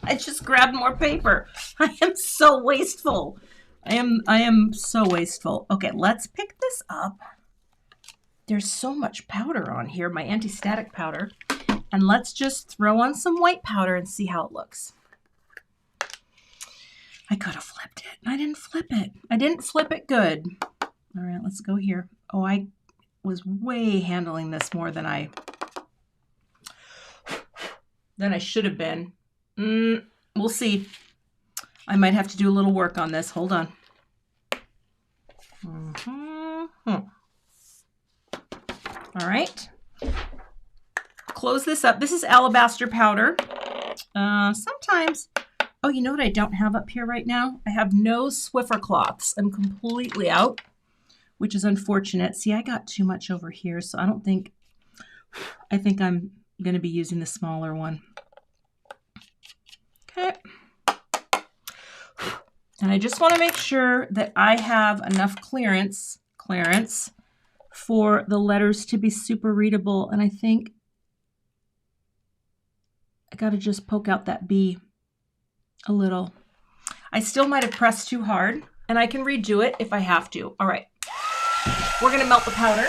Speaker 1: I just grabbed more paper. I am so wasteful. I am so wasteful. Okay, let's pick this up. There's so much powder on here, my anti-static powder. And let's just throw on some white powder and see how it looks. I could have flipped it. I didn't flip it. I didn't flip it good. All right, let's go here. Oh, I was way handling this more than I should have been. We'll see. I might have to do a little work on this. Hold on. All right. Close this up. This is alabaster powder. Sometimes, oh, you know what I don't have up here right now? I have no Swiffer cloths. I'm completely out, which is unfortunate. See, I got too much over here, so I think I'm going to be using the smaller one. Okay. And I just want to make sure that I have enough clearance for the letters to be super readable. And I think I got to just poke out that B a little. I still might have pressed too hard, and I can redo it if I have to. All right. We're going to melt the powder.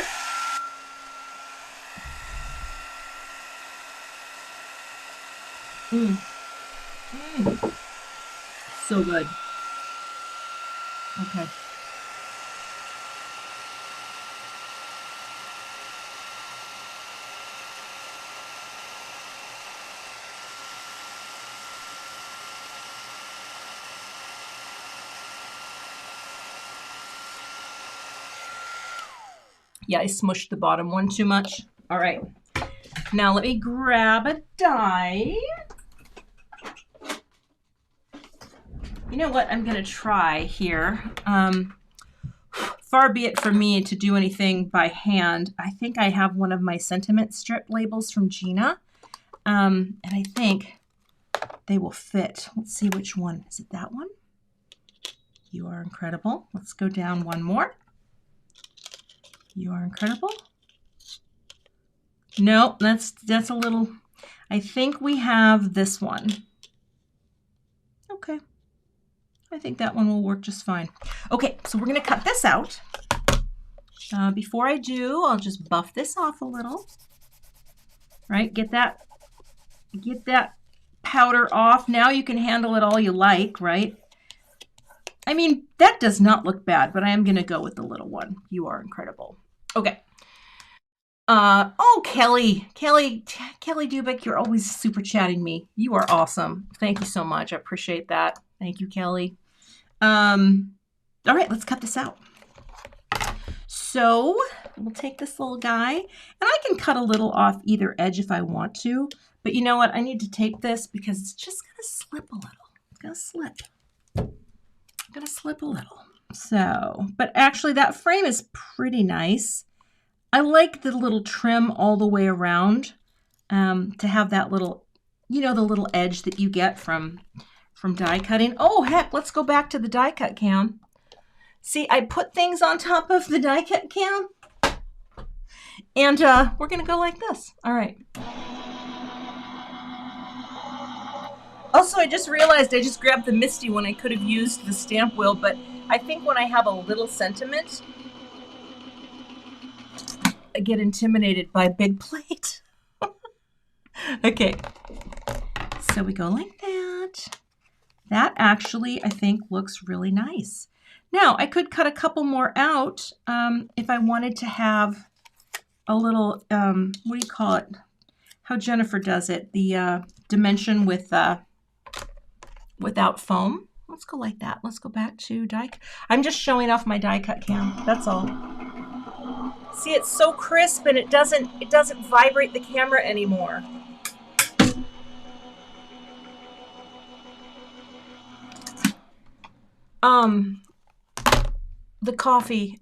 Speaker 1: So good. Okay. Yeah, I smushed the bottom one too much. All right. Now let me grab a die. You know what I'm going to try here? Far be it from me to do anything by hand. I think I have one of my sentiment strip labels from Gina. And I think they will fit. Let's see which one. Is it that one? You are incredible. Let's go down one more. You are incredible. No, that's a little, I think we have this one. Okay. I think that one will work just fine. Okay, so we're going to cut this out. Before I do, I'll just buff this off a little. Right? Get that powder off. Now you can handle it all you like, right? I mean, that does not look bad, but I am going to go with the little one. You are incredible. Okay. Oh, Kelly Dubik, you're always super chatting me. You are awesome. Thank you so much. I appreciate that. Thank you, Kelly. All right, let's cut this out. So we'll take this little guy, and I can cut a little off either edge if I want to, but you know what? I need to tape this because it's just going to slip a little. It's going to slip. Going to slip a little. So, but actually that frame is pretty nice. I like the little trim all the way around, to have that little, you know, the little edge that you get from die cutting. Oh, heck, let's go back to the die cut cam. See, I put things on top of the die cut cam, and we're going to go like this. All right. Also, I just realized I just grabbed the Misty when I could have used the stamp wheel, but I think when I have a little sentiment, I get intimidated by a big plate. Okay, so we go like that. That actually, I think, looks really nice. Now, I could cut a couple more out if I wanted to have a little, what do you call it? How Jennifer does it, the dimension with without foam. Let's go like that. Let's go back to die. I'm just showing off my die cut cam. That's all. See, it's so crisp and it doesn't vibrate the camera anymore. The coffee,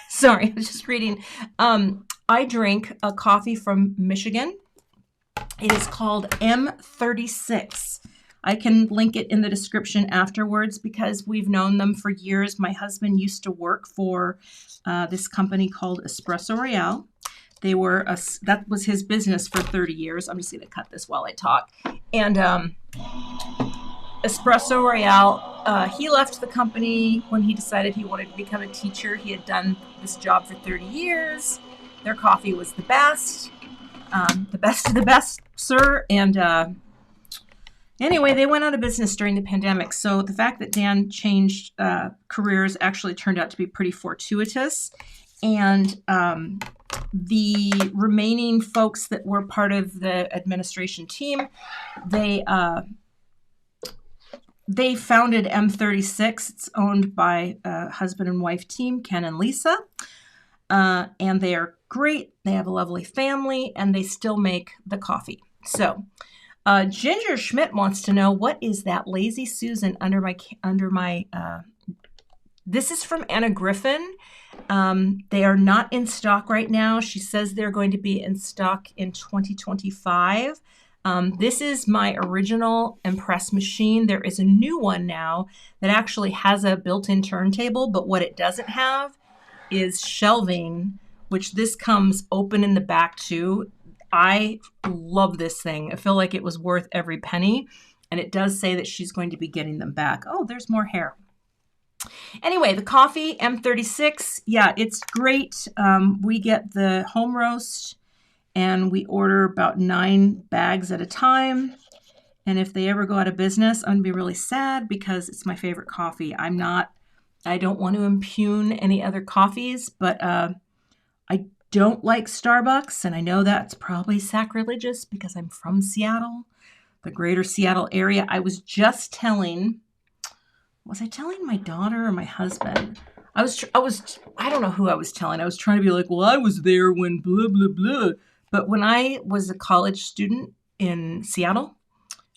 Speaker 1: sorry, I was just reading. I drink a coffee from Michigan. It is called M36. I can link it in the description afterwards because we've known them for years. My husband used to work for this company called Espresso Royale. That was his business for 30 years. I'm just going to cut this while I talk. And Espresso Royale, he left the company when he decided he wanted to become a teacher. He had done this job for 30 years. Their coffee was the best of the best, sir. And anyway, they went out of business during the pandemic. So the fact that Dan changed careers actually turned out to be pretty fortuitous. And the remaining folks that were part of the administration team, they they founded M36. It's owned by a husband and wife team, Ken and Lisa. And they are great. They have a lovely family, and they still make the coffee. So Ginger Schmidt wants to know, what is that Lazy Susan under my this is from Anna Griffin. They are not in stock right now. She says they're going to be in stock in 2025. This is my original Impress machine. There is a new one now that actually has a built-in turntable, but what it doesn't have is shelving, which this comes open in the back too. I love this thing. I feel like it was worth every penny, and it does say that she's going to be getting them back. Oh, there's more hair. Anyway, the coffee, M36, yeah, it's great. We get the home roast, and we order about 9 bags at a time. And if they ever go out of business, I'm going to be really sad because it's my favorite coffee. I don't want to impugn any other coffees, but I don't like Starbucks, and I know that's probably sacrilegious because I'm from Seattle, the greater Seattle area. Was I telling my daughter or my husband? I don't know who I was telling. I was trying to be like, well, I was there when blah, blah, blah. But when I was a college student in Seattle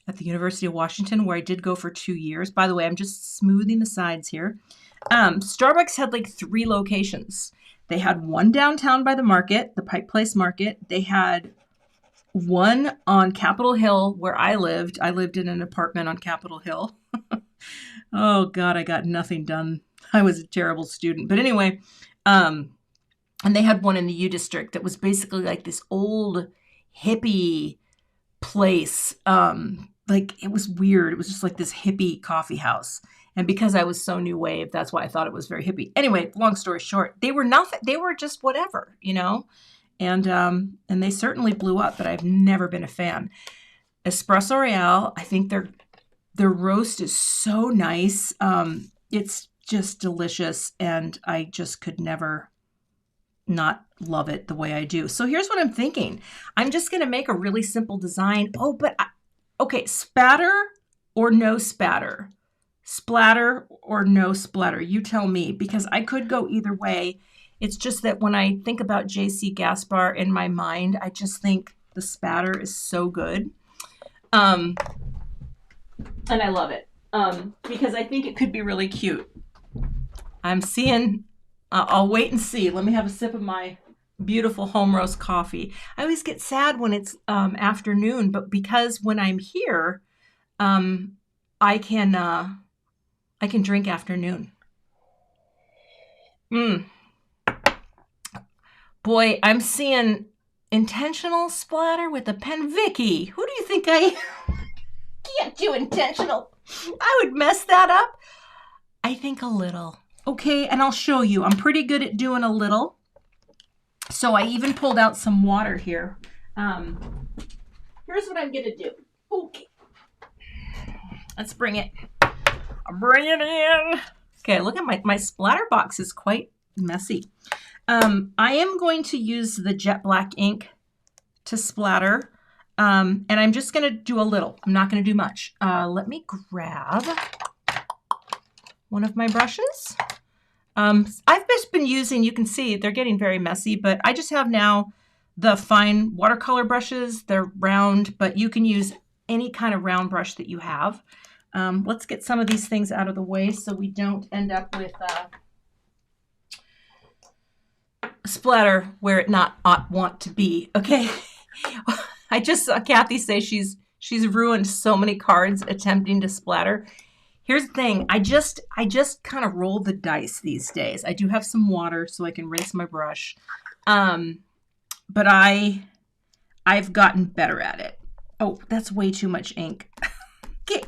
Speaker 1: at the University of Washington, where I did go for 2 years, by the way, I'm just smoothing the sides here. Starbucks had like 3 locations. They had one downtown by the market, the Pike Place Market. They had one on Capitol Hill where I lived. I lived in an apartment on Capitol Hill. Oh God, I got nothing done. I was a terrible student. But anyway, and they had one in the U District that was basically like this old hippie place. Like it was weird. It was just like this hippie coffee house. And because I was so new wave, that's why I thought it was very hippie. Anyway, long story short, they were nothing. They were just whatever, you know? And they certainly blew up, but I've never been a fan. Espresso Royale, I think their roast is so nice. It's just delicious, and I just could never not love it the way I do. So here's what I'm thinking. I'm just going to make a really simple design. Oh, but okay, spatter or no spatter? Splatter or no splatter? You tell me, because I could go either way. It's just that when I think about J.C. Gaspar in my mind, I just think the spatter is so good. And I love it because I think it could be really cute. I'm seeing, I'll wait and see. Let me have a sip of my beautiful home roast coffee. I always get sad when it's afternoon, but because when I'm here, I can drink afternoon. Boy, I'm seeing intentional splatter with a pen. Vicky, who do you think I am? Can't do intentional. I would mess that up. I think a little. Okay, and I'll show you. I'm pretty good at doing a little. So I even pulled out some water here. Here's what I'm going to do. Okay. Let's bring it. I'll bring it in. Okay, look at my splatter box is quite messy. I am going to use the jet black ink to splatter. And I'm just going to do a little. I'm not going to do much. Let me grab one of my brushes. I've just been using, you can see they're getting very messy, but I just have now the fine watercolor brushes. They're round, but you can use any kind of round brush that you have. Let's get some of these things out of the way so we don't end up with splatter where it not ought want to be. Okay. I just saw Cathy say she's ruined so many cards attempting to splatter. Here's the thing. I just kind of roll the dice these days. I do have some water so I can rinse my brush. But I've gotten better at it. Oh, that's way too much ink. Okay.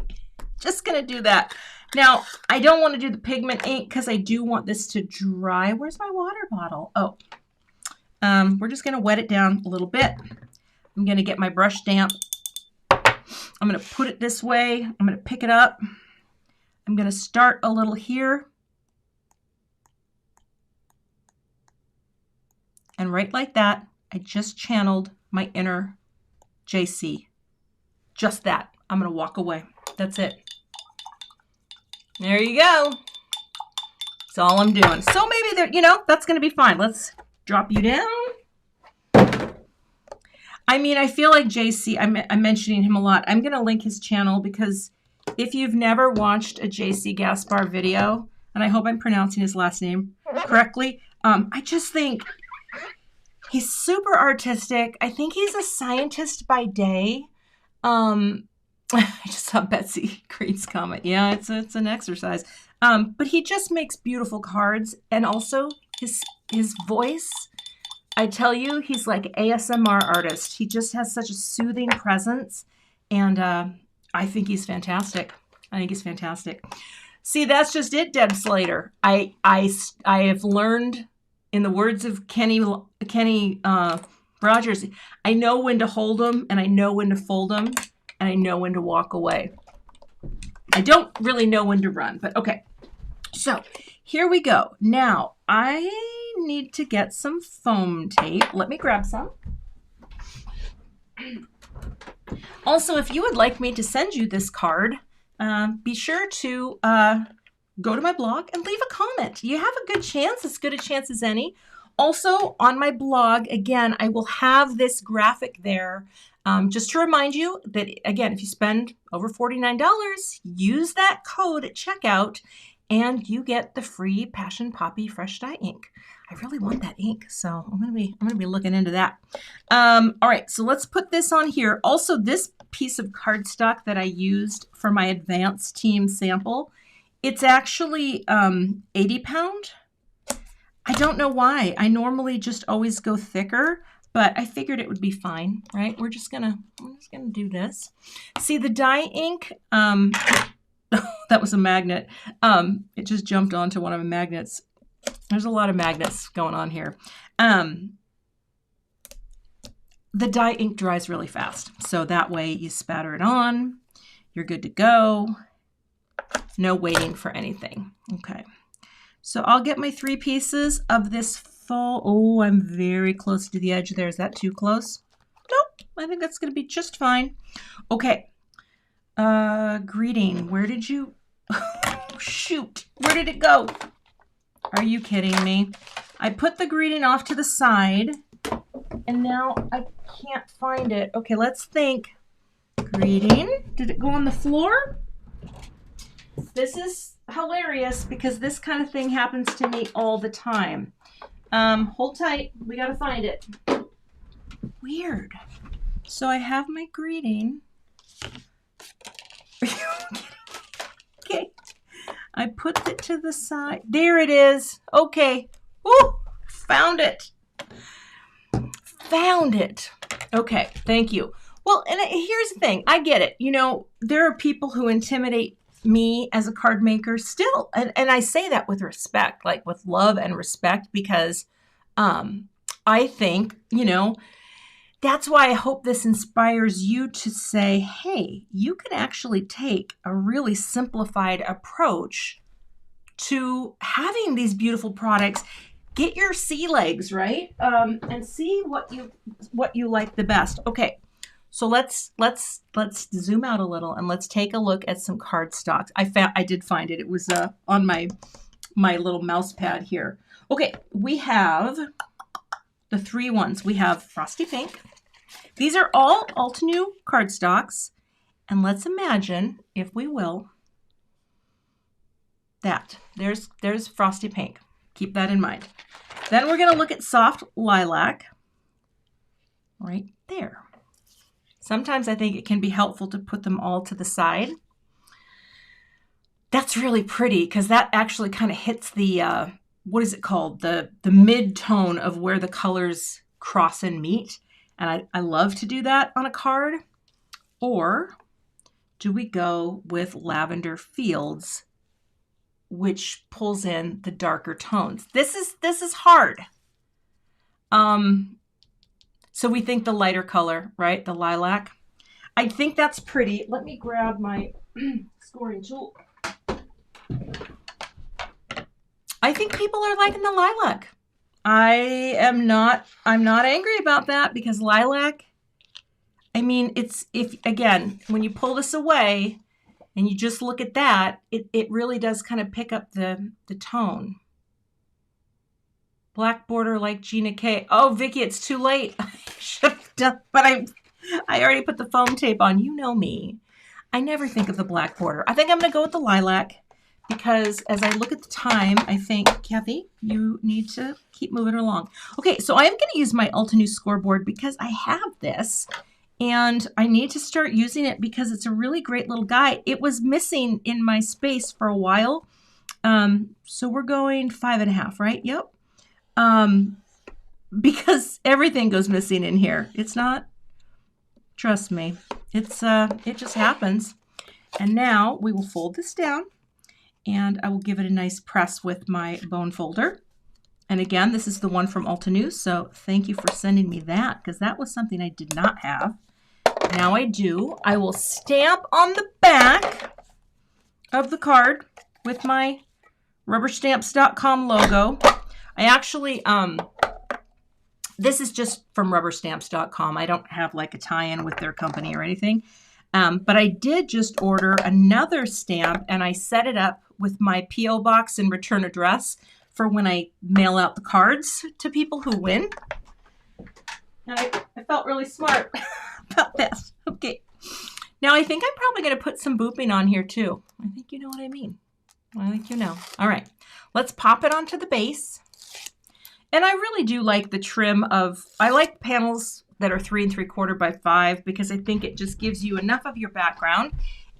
Speaker 1: Just going to do that. Now, I don't want to do the pigment ink because I do want this to dry. Where's my water bottle? Oh, we're just going to wet it down a little bit. I'm going to get my brush damp. I'm going to put it this way. I'm going to pick it up. I'm going to start a little here. And right like that, I just channeled my inner JC. Just that. I'm going to walk away. That's it. There you go. That's all I'm doing. So maybe there, that's going to be fine. Let's drop you down. I mean, I feel like JC, I'm mentioning him a lot. I'm going to link his channel because if you've never watched a JC Gaspar video, and I hope I'm pronouncing his last name correctly, I just think he's super artistic. I think he's a scientist by day. I just saw Betsy Green's comment. Yeah, it's an exercise. But he just makes beautiful cards, and also his voice. I tell you, he's like ASMR artist. He just has such a soothing presence, and I think he's fantastic. See, that's just it, Deb Slater. I have learned, in the words of Kenny Rogers, I know when to hold them, and I know when to fold them, and I know when to walk away. I don't really know when to run, but okay. So here we go. Now, I need to get some foam tape. Let me grab some. Also, if you would like me to send you this card, be sure to go to my blog and leave a comment. You have a good chance, as good a chance as any. Also, on my blog, again, I will have this graphic there just to remind you that, again, if you spend over $49, use that code at checkout and you get the free Passion Poppy Fresh Dye ink. I really want that ink, so I'm gonna be looking into that. All right, so let's put this on here. Also, this piece of cardstock that I used for my advanced team sample, it's actually 80 pound. I don't know why. I normally just always go thicker, but I figured it would be fine, right? We're just gonna do this. See, the dye ink, that was a magnet. It just jumped onto one of the magnets. There's a lot of magnets going on here. The dye ink dries really fast. So that way you spatter it on, you're good to go. No waiting for anything. Okay. So I'll get my 3 pieces of this full, oh, I'm very close to the edge there. Is that too close? Nope, I think that's gonna be just fine. Okay, greeting, where did you, shoot, where did it go? Are you kidding me? I put the greeting off to the side and now I can't find it. Okay, let's think. Greeting, did it go on the floor? This is hilarious because this kind of thing happens to me all the time. Hold tight, we gotta find it. Weird. So I have my greeting. Are you kidding? Okay. I put it to the side. There it is. Okay. Woo! Found it. Found it. Okay, thank you. Well, and here's the thing. I get it. You know, there are people who intimidate me as a card maker still. And I say that with respect, like with love and respect, because I think, you know, that's why I hope this inspires you to say, hey, you can actually take a really simplified approach to having these beautiful products. Get your sea legs, right? And see what you like the best. Okay. So let's zoom out a little and let's take a look at some cardstock. I did find it. It was on my little mouse pad here. Okay, we have the 3 ones. We have Frosty Pink. These are all Altenew cardstocks. And let's imagine, if we will, that there's Frosty Pink. Keep that in mind. Then we're going to look at Soft Lilac right there. Sometimes I think it can be helpful to put them all to the side. That's really pretty because that actually kind of hits the, what is it called? The mid-tone of where the colors cross and meet. And I love to do that on a card. Or do we go with Lavender Fields, which pulls in the darker tones? This is hard. So we think the lighter color, right? The lilac. I think that's pretty. Let me grab my scoring tool. I think people are liking the lilac. I'm not angry about that because lilac, I mean, it's, if again, when you pull this away, And you just look at that, it really does kind of pick up the tone. Black border like Gina K. Oh, Vicki, it's too late. I should have done, but I already put the foam tape on. You know me. I never think of the black border. I think I'm going to go with the lilac because as I look at the time, I think, Cathy, you need to keep moving along. Okay, so I am going to use my Altenew scoreboard because I have this and I need to start using it because it's a really great little guide. It was missing in my space for a while. So we're going 5.5, right? Yep. Because everything goes missing in here. It's not, trust me, it just happens. And now we will fold this down and I will give it a nice press with my bone folder. And again, this is the one from Altenew. So thank you for sending me that because that was something I did not have. Now I do. I will stamp on the back of the card with my rubberstamps.com logo. I actually, this is just from rubberstamps.com. I don't have like a tie-in with their company or anything. But I did just order another stamp and I set it up with my P.O. box and return address for when I mail out the cards to people who win. And I felt really smart about this. Okay. Now I think I'm probably going to put some booping on here too. I think you know what I mean. I think you know. All right. Let's pop it onto the base. And I really do like the trim of, I like panels that are 3 3/4 by 5 because I think it just gives you enough of your background.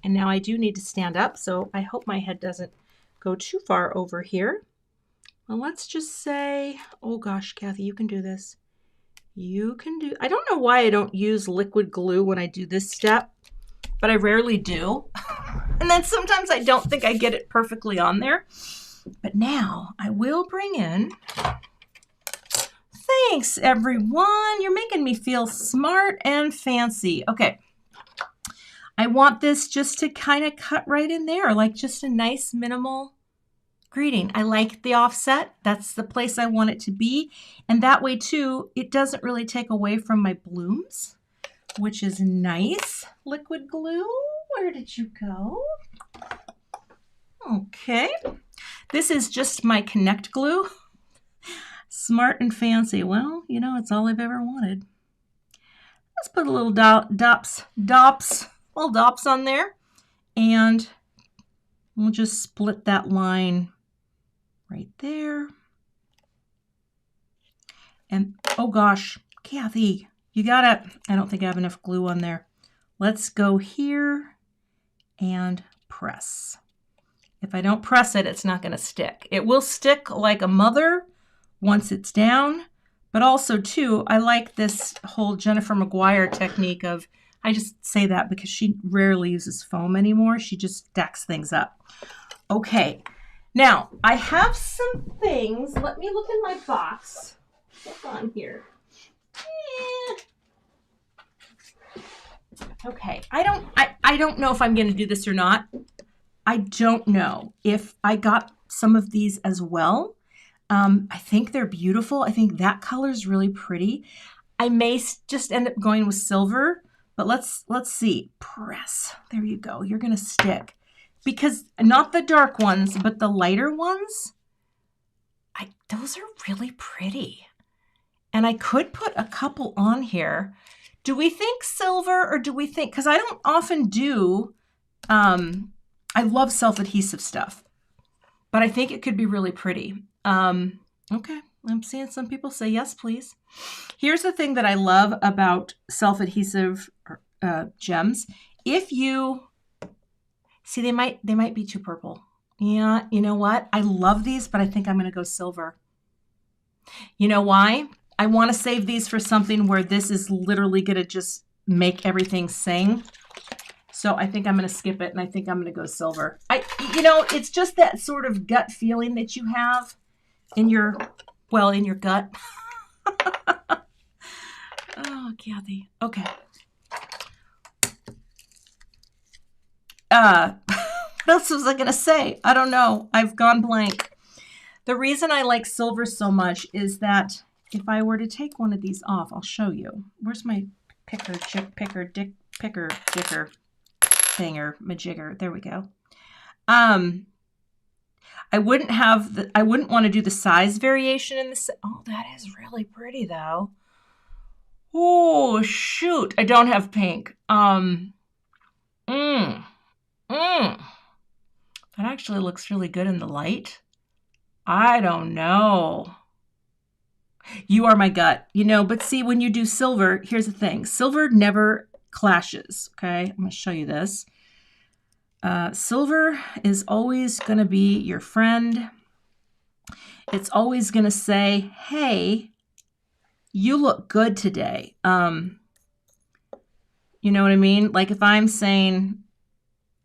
Speaker 1: And now I do need to stand up, so I hope my head doesn't go too far over here. Well, let's just say, oh gosh, Cathy, you can do this. You can do, I don't know why I don't use liquid glue when I do this step, but I rarely do. And then sometimes I don't think I get it perfectly on there. But now I will bring in, thanks everyone. You're making me feel smart and fancy. Okay. I want this just to kind of cut right in there, like just a nice minimal greeting. I like the offset. That's the place I want it to be. And that way too, it doesn't really take away from my blooms, which is nice. Liquid glue, where did you go? Okay. This is just my Connect glue. Smart and fancy. Well, you know, it's all I've ever wanted. Let's put a little dops on there. And we'll just split that line right there. And, oh gosh, Cathy, you gotta, I don't think I have enough glue on there. Let's go here and press. If I don't press it, it's not gonna stick. It will stick like a mother once it's down, but also too, I like this whole Jennifer McGuire technique of, I just say that because she rarely uses foam anymore. She just stacks things up. Okay, now I have some things. Let me look in my box. What's on here? Okay, I don't know if I'm going to do this or not. I don't know if I got some of these as well. I think they're beautiful. I think that color is really pretty. I may just end up going with silver. But let's see. Press. There you go. You're going to stick. Because not the dark ones, but the lighter ones, those are really pretty. And I could put a couple on here. Do we think silver or do we think, because I don't often do, I love self-adhesive stuff, but I think it could be really pretty. Okay. I'm seeing some people say yes, please. Here's the thing that I love about self-adhesive gems. If you see, they might be too purple. Yeah, you know what? I love these, but I think I'm going to go silver. You know why? I want to save these for something where this is literally going to just make everything sing. So I think I'm going to skip it, and I think I'm going to go silver. It's just that sort of gut feeling that you have in your gut. Oh, Cathy. Okay. What else was I going to say? I don't know. I've gone blank. The reason I like silver so much is that if I were to take one of these off, I'll show you. Where's my picker? thinger, majigger. There we go. I wouldn't want to do the size variation in this. Oh, that is really pretty though. Oh, shoot. I don't have pink. That actually looks really good in the light. I don't know. You are my gut, but see, when you do silver, here's the thing. Silver never clashes, okay? I'm going to show you this. Silver is always going to be your friend. It's always going to say, hey, you look good today. You know what I mean? Like if I'm saying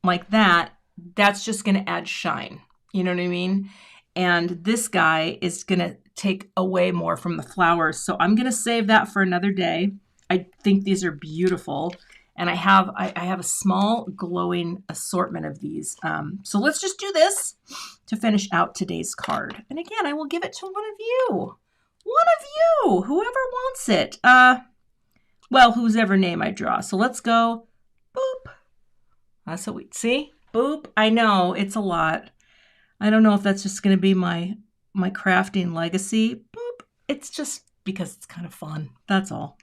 Speaker 1: like that, that's just going to add shine. You know what I mean? And this guy is going to take away more from the flowers. So I'm going to save that for another day. I think these are beautiful. And I have a small glowing assortment of these. So let's just do this to finish out today's card. And again, I will give it to one of you. One of you, whoever wants it. Well, whose ever name I draw. So let's go. Boop. That's what we see. Boop. I know it's a lot. I don't know if that's just going to be my crafting legacy. Boop. It's just because it's kind of fun. That's all.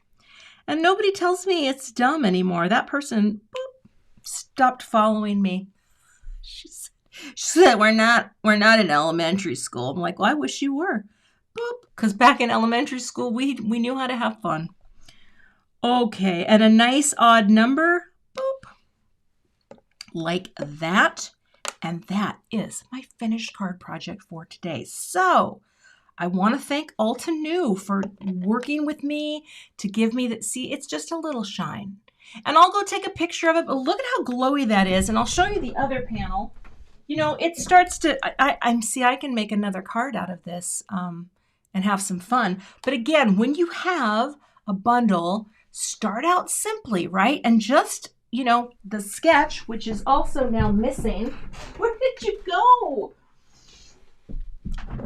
Speaker 1: And nobody tells me it's dumb anymore. That person, boop, stopped following me. She said, we're not in elementary school. I'm like, well, I wish you were. Boop. Because back in elementary school, we knew how to have fun. Okay, and a nice odd number. Boop. Like that. And that is my finished card project for today. So I want to thank Altenew for working with me to give me that. See, it's just a little shine. And I'll go take a picture of it, but look at how glowy that is. And I'll show you the other panel. It starts to, I can make another card out of this and have some fun. But again, when you have a bundle, start out simply, right? And just, the sketch, which is also now missing. Where did you go?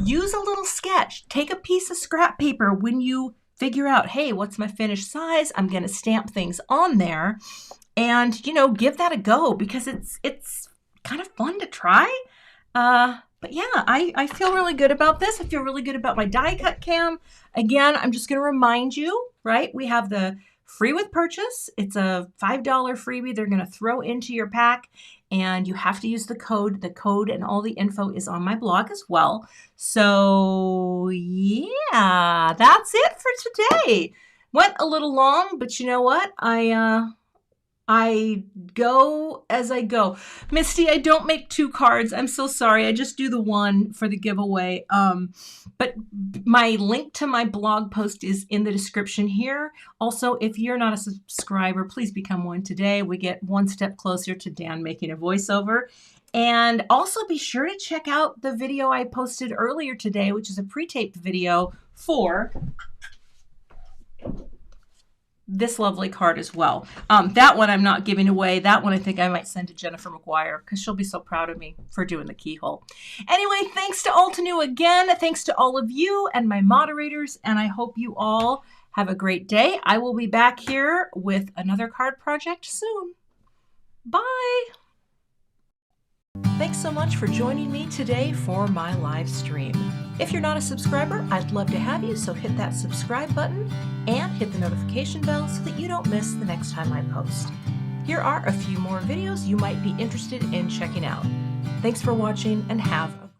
Speaker 1: Use a little sketch. Take a piece of scrap paper when you figure out, hey, what's my finished size? I'm going to stamp things on there and, give that a go because it's kind of fun to try. But yeah, I feel really good about this. I feel really good about my die cut cam. Again, I'm just going to remind you, right? We have the free with purchase. It's a $5 freebie they're going to throw into your pack. And you have to use the code. The code and all the info is on my blog as well. So yeah, that's it for today. Went a little long, but you know what? I go as I go. Misty, I don't make two cards. I'm so sorry. I just do the one for the giveaway. But my link to my blog post is in the description here. Also, if you're not a subscriber, please become one today. We get one step closer to Dan making a voiceover. And also be sure to check out the video I posted earlier today, which is a pre-taped video for this lovely card as well. That one I'm not giving away. That one I think I might send to Jennifer McGuire because she'll be so proud of me for doing the keyhole. Anyway, thanks to Altenew again. Thanks to all of you and my moderators, and I hope you all have a great day. I will be back here with another card project soon. Bye. Thanks so much for joining me today for my live stream. If you're not a subscriber, I'd love to have you, so hit that subscribe button and hit the notification bell so that you don't miss the next time I post. Here are a few more videos you might be interested in checking out. Thanks for watching and have a